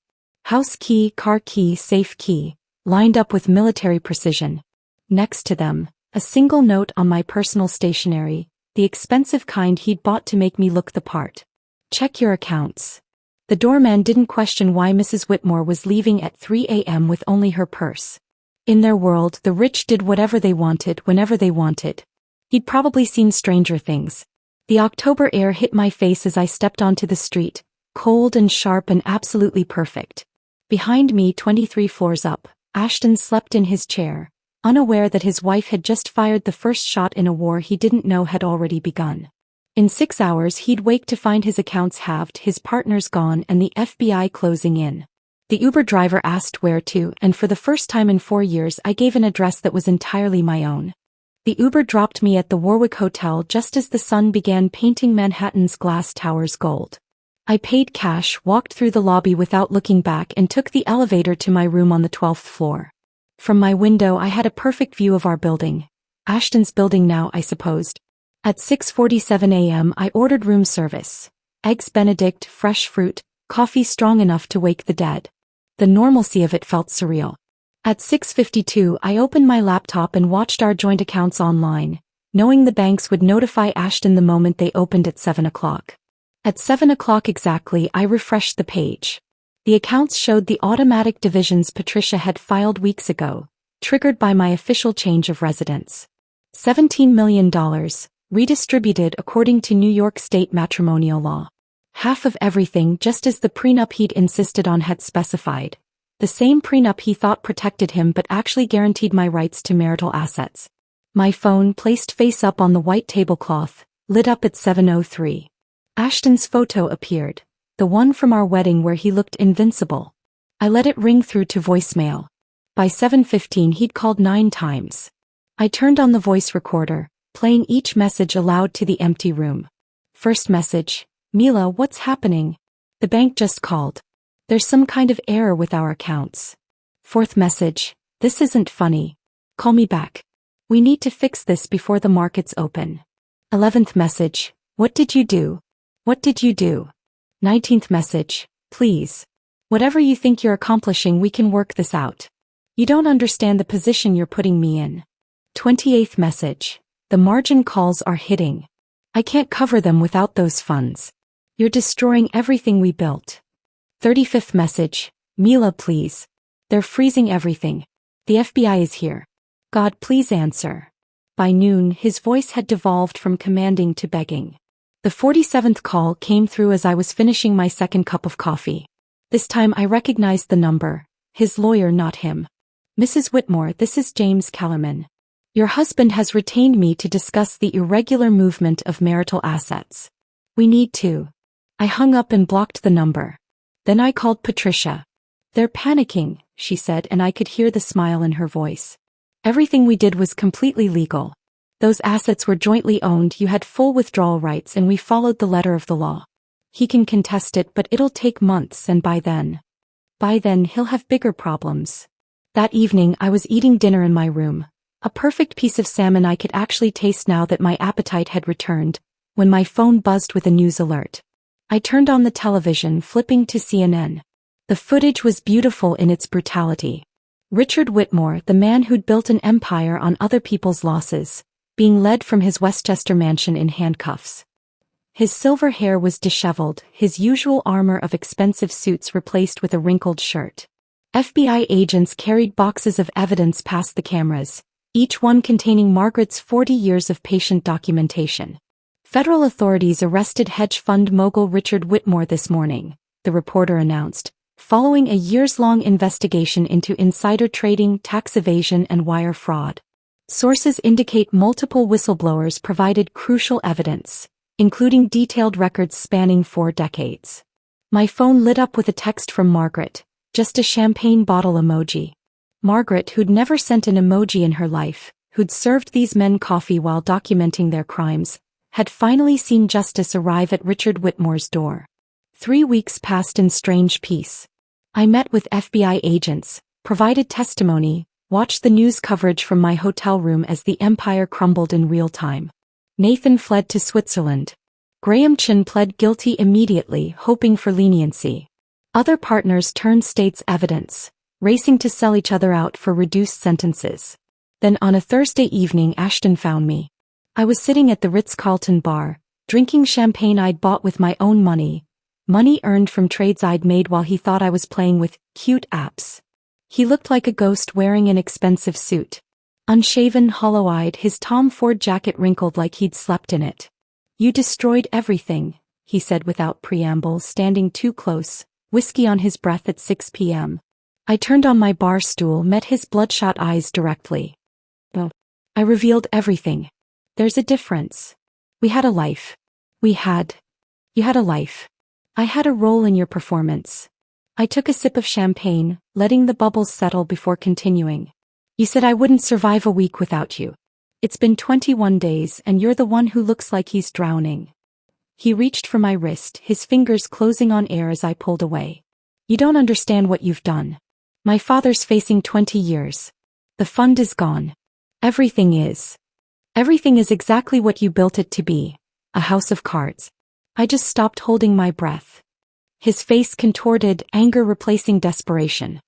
S1: House key, car key, safe key, lined up with military precision. Next to them, a single note on my personal stationery, the expensive kind he'd bought to make me look the part. Check your accounts. The doorman didn't question why Mrs. Whitmore was leaving at 3 a.m. with only her purse. In their world, the rich did whatever they wanted, whenever they wanted. He'd probably seen stranger things. The October air hit my face as I stepped onto the street, cold and sharp and absolutely perfect. Behind me, 23 floors up, Ashton slept in his chair, unaware that his wife had just fired the first shot in a war he didn't know had already begun. In 6 hours he'd wake to find his accounts halved, his partners gone, and the FBI closing in. The Uber driver asked where to, and for the first time in 4 years I gave an address that was entirely my own. The Uber dropped me at the Warwick Hotel just as the sun began painting Manhattan's glass towers gold. I paid cash, walked through the lobby without looking back, and took the elevator to my room on the 12th floor. From my window I had a perfect view of our building. Ashton's building now, I supposed. At 6:47 a.m. I ordered room service. Eggs Benedict, fresh fruit, coffee strong enough to wake the dead. The normalcy of it felt surreal. At 6:52 I opened my laptop and watched our joint accounts online, knowing the banks would notify Ashton the moment they opened at 7 o'clock. At 7 o'clock exactly I refreshed the page. The accounts showed the automatic divisions Patricia had filed weeks ago, triggered by my official change of residence. $17 million, redistributed according to New York state matrimonial law. Half of everything, just as the prenup he'd insisted on had specified. The same prenup he thought protected him but actually guaranteed my rights to marital assets. My phone, placed face up on the white tablecloth, lit up at 7:03. Ashton's photo appeared, the one from our wedding where he looked invincible. I let it ring through to voicemail. By 7:15 he'd called 9 times. I turned on the voice recorder, playing each message aloud to the empty room. First message: Mila, what's happening? The bank just called. There's some kind of error with our accounts. Fourth message: this isn't funny. Call me back. We need to fix this before the markets open. 11th message: what did you do? What did you do? 19th message: please. Whatever you think you're accomplishing, we can work this out. You don't understand the position you're putting me in. 28th message: the margin calls are hitting. I can't cover them without those funds. You're destroying everything we built. 35th message: Mila, please. They're freezing everything. The FBI is here. God, please answer. By noon, his voice had devolved from commanding to begging. The 47th call came through as I was finishing my second cup of coffee. This time I recognized the number. His lawyer, not him. Mrs. Whitmore, this is James Kellerman. Your husband has retained me to discuss the irregular movement of marital assets. We need to. I hung up and blocked the number. Then I called Patricia. They're panicking, she said, and I could hear the smile in her voice. Everything we did was completely legal. Those assets were jointly owned, you had full withdrawal rights, and we followed the letter of the law. He can contest it, but it'll take months, and by then he'll have bigger problems. That evening I was eating dinner in my room. A perfect piece of salmon I could actually taste now that my appetite had returned, when my phone buzzed with a news alert. I turned on the television, flipping to CNN. The footage was beautiful in its brutality. Richard Whitmore, the man who'd built an empire on other people's losses, being led from his Westchester mansion in handcuffs. His silver hair was disheveled, his usual armor of expensive suits replaced with a wrinkled shirt. FBI agents carried boxes of evidence past the cameras, each one containing Margaret's 40 years of patient documentation. Federal authorities arrested hedge fund mogul Richard Whitmore this morning, the reporter announced, following a years-long investigation into insider trading, tax evasion, and wire fraud. Sources indicate multiple whistleblowers provided crucial evidence, including detailed records spanning 4 decades. My phone lit up with a text from Margaret, just a champagne bottle emoji. Margaret, who'd never sent an emoji in her life, who'd served these men coffee while documenting their crimes, had finally seen justice arrive at Richard Whitmore's door. 3 weeks passed in strange peace. I met with FBI agents, provided testimony, watched the news coverage from my hotel room as the empire crumbled in real time. Nathan fled to Switzerland. Graham Chin pled guilty immediately, hoping for leniency. Other partners turned state's evidence, racing to sell each other out for reduced sentences. Then on a Thursday evening Ashton found me. I was sitting at the Ritz-Carlton bar, drinking champagne I'd bought with my own money earned from trades I'd made while he thought I was playing with cute apps. He looked like a ghost wearing an expensive suit. Unshaven, hollow-eyed, his Tom Ford jacket wrinkled like he'd slept in it. You destroyed everything, he said without preamble, standing too close, whiskey on his breath at 6 p.m. I turned on my bar stool, met his bloodshot eyes directly. Oh. I revealed everything. There's a difference. We had a life. You had a life. I had a role in your performance. I took a sip of champagne, letting the bubbles settle before continuing. You said I wouldn't survive a week without you. It's been 21 days and you're the one who looks like he's drowning. He reached for my wrist, his fingers closing on air as I pulled away. You don't understand what you've done. My father's facing 20 years. The fund is gone. Everything is. Everything is exactly what you built it to be. A house of cards. I just stopped holding my breath. His face contorted, anger replacing desperation.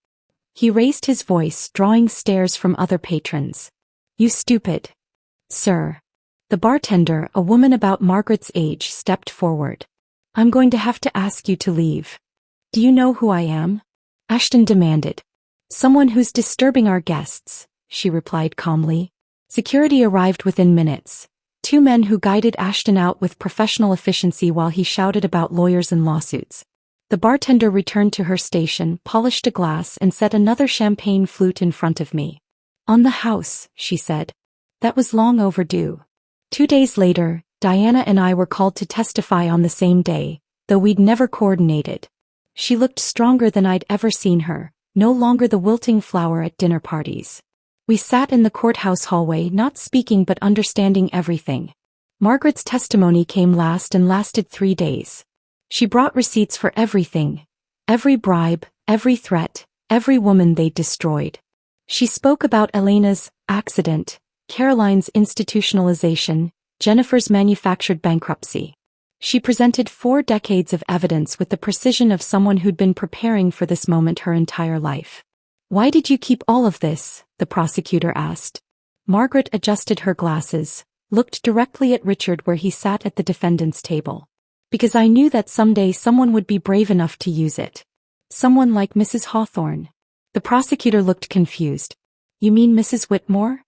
S1: He raised his voice, drawing stares from other patrons. You stupid. Sir. The bartender, a woman about Margaret's age, stepped forward. I'm going to have to ask you to leave. Do you know who I am? Ashton demanded. Someone who's disturbing our guests, she replied calmly. Security arrived within minutes. 2 men who guided Ashton out with professional efficiency while he shouted about lawyers and lawsuits. The bartender returned to her station, polished a glass and set another champagne flute in front of me. On the house, she said. That was long overdue. 2 days later, Diana and I were called to testify on the same day, though we'd never coordinated. She looked stronger than I'd ever seen her, no longer the wilting flower at dinner parties. We sat in the courthouse hallway, not speaking but understanding everything. Margaret's testimony came last and lasted 3 days. She brought receipts for everything. Every bribe, every threat, every woman they'd destroyed. She spoke about Elena's accident, Caroline's institutionalization, Jennifer's manufactured bankruptcy. She presented 4 decades of evidence with the precision of someone who'd been preparing for this moment her entire life. Why did you keep all of this? The prosecutor asked. Margaret adjusted her glasses, looked directly at Richard where he sat at the defendant's table. Because I knew that someday someone would be brave enough to use it. Someone like Mrs. Hawthorne. The prosecutor looked confused. You mean Mrs. Whitmore?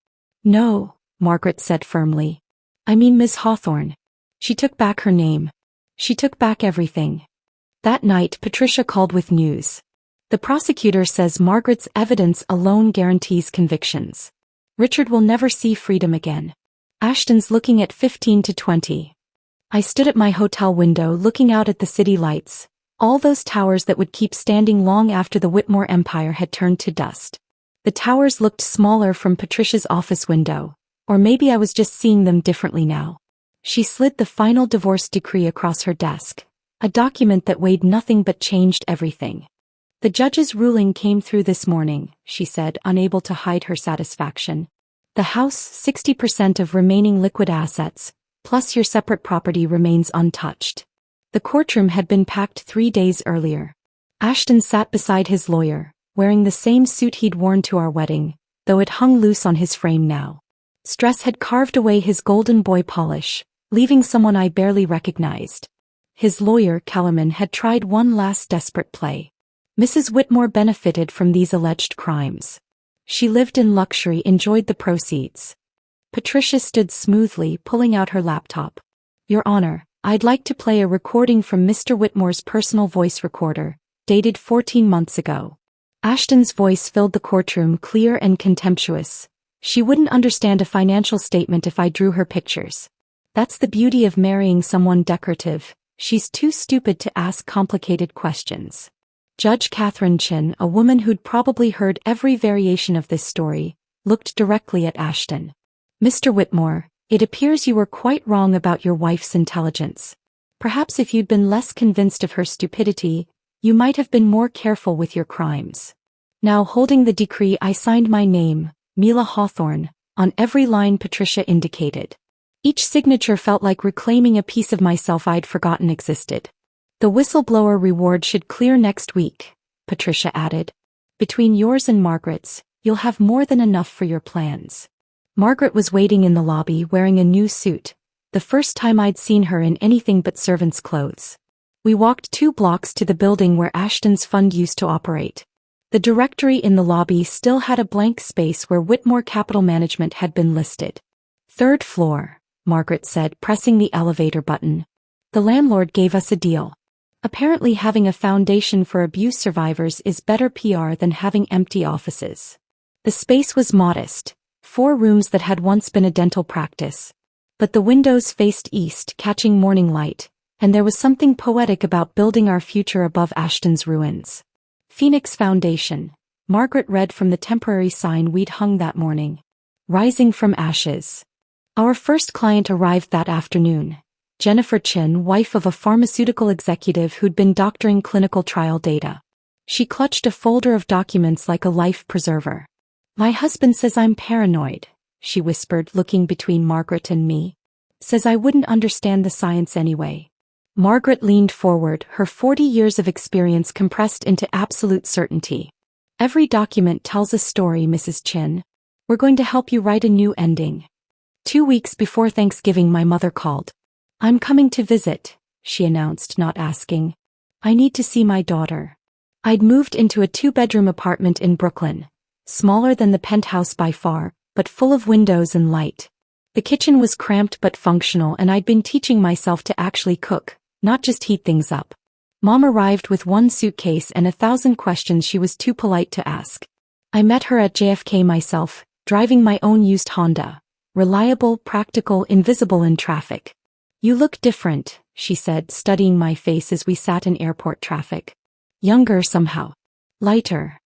S1: No, Margaret said firmly. I mean Ms. Hawthorne. She took back her name. She took back everything. That night Patricia called with news. The prosecutor says Margaret's evidence alone guarantees convictions. Richard will never see freedom again. Ashton's looking at 15 to 20. I stood at my hotel window looking out at the city lights, all those towers that would keep standing long after the Whitmore empire had turned to dust. The towers looked smaller from Patricia's office window, or maybe I was just seeing them differently now. She slid the final divorce decree across her desk, a document that weighed nothing but changed everything. The judge's ruling came through this morning, she said, unable to hide her satisfaction. The house, 60% of remaining liquid assets, plus your separate property remains untouched. The courtroom had been packed 3 days earlier. Ashton sat beside his lawyer, wearing the same suit he'd worn to our wedding, though it hung loose on his frame now. Stress had carved away his golden boy polish, leaving someone I barely recognized. His lawyer, Kellerman, had tried one last desperate play. Mrs. Whitmore benefited from these alleged crimes. She lived in luxury, enjoyed the proceeds. Patricia stood smoothly, pulling out her laptop. Your Honor, I'd like to play a recording from Mr. Whitmore's personal voice recorder, dated 14 months ago. Ashton's voice filled the courtroom, clear and contemptuous. She wouldn't understand a financial statement if I drew her pictures. That's the beauty of marrying someone decorative. She's too stupid to ask complicated questions. Judge Catherine Chin, a woman who'd probably heard every variation of this story, looked directly at Ashton. Mr. Whitmore, it appears you were quite wrong about your wife's intelligence. Perhaps if you'd been less convinced of her stupidity, you might have been more careful with your crimes. Now holding the decree I signed my name, Mila Hawthorne, on every line Patricia indicated. Each signature felt like reclaiming a piece of myself I'd forgotten existed. The whistleblower reward should clear next week, Patricia added. Between yours and Margaret's, you'll have more than enough for your plans. Margaret was waiting in the lobby wearing a new suit, the first time I'd seen her in anything but servant's clothes. We walked 2 blocks to the building where Ashton's fund used to operate. The directory in the lobby still had a blank space where Whitmore Capital Management had been listed. 3rd floor, Margaret said, pressing the elevator button. The landlord gave us a deal. Apparently having a foundation for abuse survivors is better PR than having empty offices. The space was modest, 4 rooms that had once been a dental practice. But the windows faced east, catching morning light, and there was something poetic about building our future above Ashton's ruins. Phoenix Foundation, Margaret read from the temporary sign we'd hung that morning. Rising from ashes. Our first client arrived that afternoon. Jennifer Chin, wife of a pharmaceutical executive who'd been doctoring clinical trial data. She clutched a folder of documents like a life preserver. "My husband says I'm paranoid," she whispered, looking between Margaret and me. "Says I wouldn't understand the science anyway." Margaret leaned forward, her 40 years of experience compressed into absolute certainty. "Every document tells a story, Mrs. Chin. We're going to help you write a new ending." 2 weeks before Thanksgiving, my mother called. "I'm coming to visit," she announced, not asking. "I need to see my daughter." I'd moved into a 2-bedroom apartment in Brooklyn, smaller than the penthouse by far, but full of windows and light. The kitchen was cramped but functional, and I'd been teaching myself to actually cook, not just heat things up. Mom arrived with 1 suitcase and 1,000 questions she was too polite to ask. I met her at JFK myself, driving my own used Honda. Reliable, practical, invisible in traffic. "You look different," she said, studying my face as we sat in airport traffic. "Younger somehow. Lighter."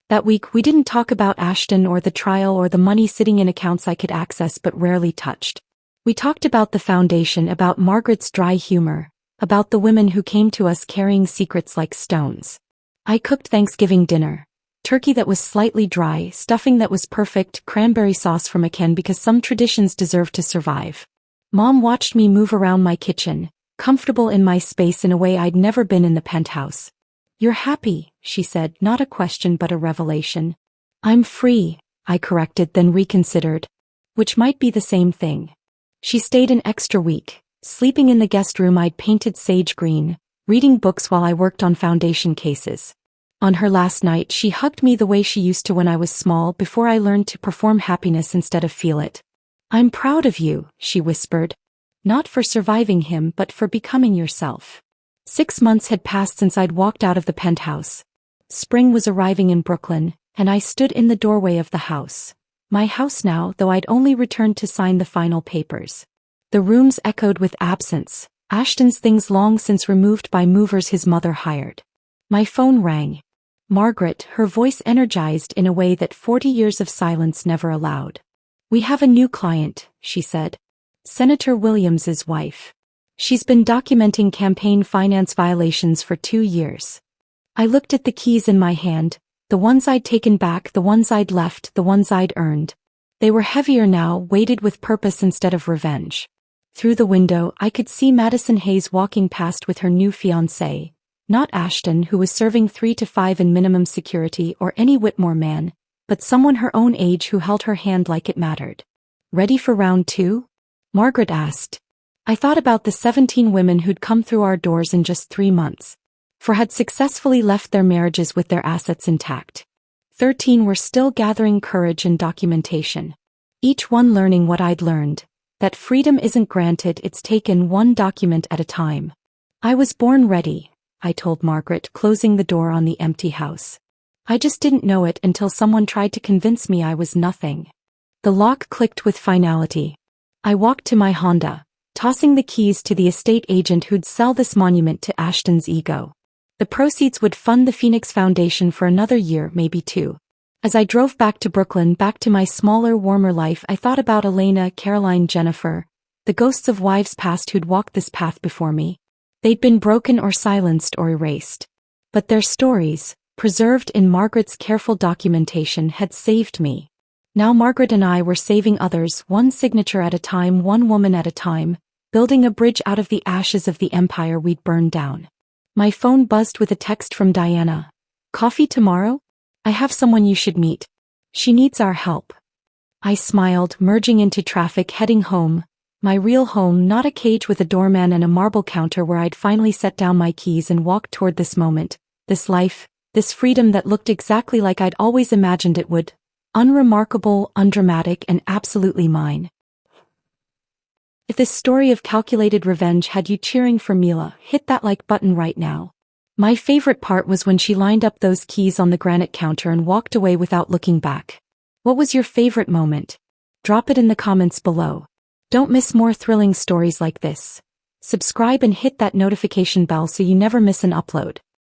S1: That week we didn't talk about Ashton or the trial or the money sitting in accounts I could access but rarely touched. We talked about the foundation, about Margaret's dry humor, about the women who came to us carrying secrets like stones. I cooked Thanksgiving dinner. Turkey that was slightly dry, stuffing that was perfect, cranberry sauce from a can because some traditions deserve to survive. Mom watched me move around my kitchen, comfortable in my space in a way I'd never been in the penthouse. "You're happy," she said, not a question but a revelation. "I'm free," I corrected, then reconsidered. Which might be the same thing. She stayed an extra week, sleeping in the guest room I'd painted sage green, reading books while I worked on foundation cases. On her last night, she hugged me the way she used to when I was small, before I learned to perform happiness instead of feel it. "I'm proud of you," she whispered. "Not for surviving him, but for becoming yourself." 6 months had passed since I'd walked out of the penthouse. Spring was arriving in Brooklyn, and I stood in the doorway of the house. My house now, though I'd only returned to sign the final papers. The rooms echoed with absence, Ashton's things long since removed by movers his mother hired. My phone rang. Margaret, her voice energized in a way that 40 years of silence never allowed. "We have a new client," she said. "Senator Williams's wife. She's been documenting campaign finance violations for 2 years." I looked at the keys in my hand, the ones I'd taken back, the ones I'd left, the ones I'd earned. They were heavier now, weighted with purpose instead of revenge. Through the window, I could see Madison Hayes walking past with her new fiancé. Not Ashton, who was serving 3 to 5 in minimum security, or any Whitmore man, but someone her own age who held her hand like it mattered. "Ready for round 2? Margaret asked. I thought about the 17 women who'd come through our doors in just 3 months. 4 had successfully left their marriages with their assets intact. 13 were still gathering courage and documentation. Each one learning what I'd learned, that freedom isn't granted, it's taken one document at a time. "I was born ready," I told Margaret, closing the door on the empty house. "I just didn't know it until someone tried to convince me I was nothing." The lock clicked with finality. I walked to my Honda, tossing the keys to the estate agent who'd sell this monument to Ashton's ego. The proceeds would fund the Phoenix Foundation for another year, maybe 2. As I drove back to Brooklyn, back to my smaller, warmer life, I thought about Elena, Caroline, Jennifer, the ghosts of wives past who'd walked this path before me. They'd been broken or silenced or erased. But their stories, preserved in Margaret's careful documentation, had saved me. Now Margaret and I were saving others, one signature at a time, one woman at a time, building a bridge out of the ashes of the empire we'd burned down. My phone buzzed with a text from Diana. "Coffee tomorrow? I have someone you should meet. She needs our help." I smiled, merging into traffic, heading home. My real home, not a cage with a doorman and a marble counter where I'd finally set down my keys and walked toward this moment, this life, this freedom that looked exactly like I'd always imagined it would. Unremarkable, undramatic, and absolutely mine. If this story of calculated revenge had you cheering for Mila, hit that like button right now. My favorite part was when she lined up those keys on the granite counter and walked away without looking back. What was your favorite moment? Drop it in the comments below. Don't miss more thrilling stories like this. Subscribe and hit that notification bell so you never miss an upload.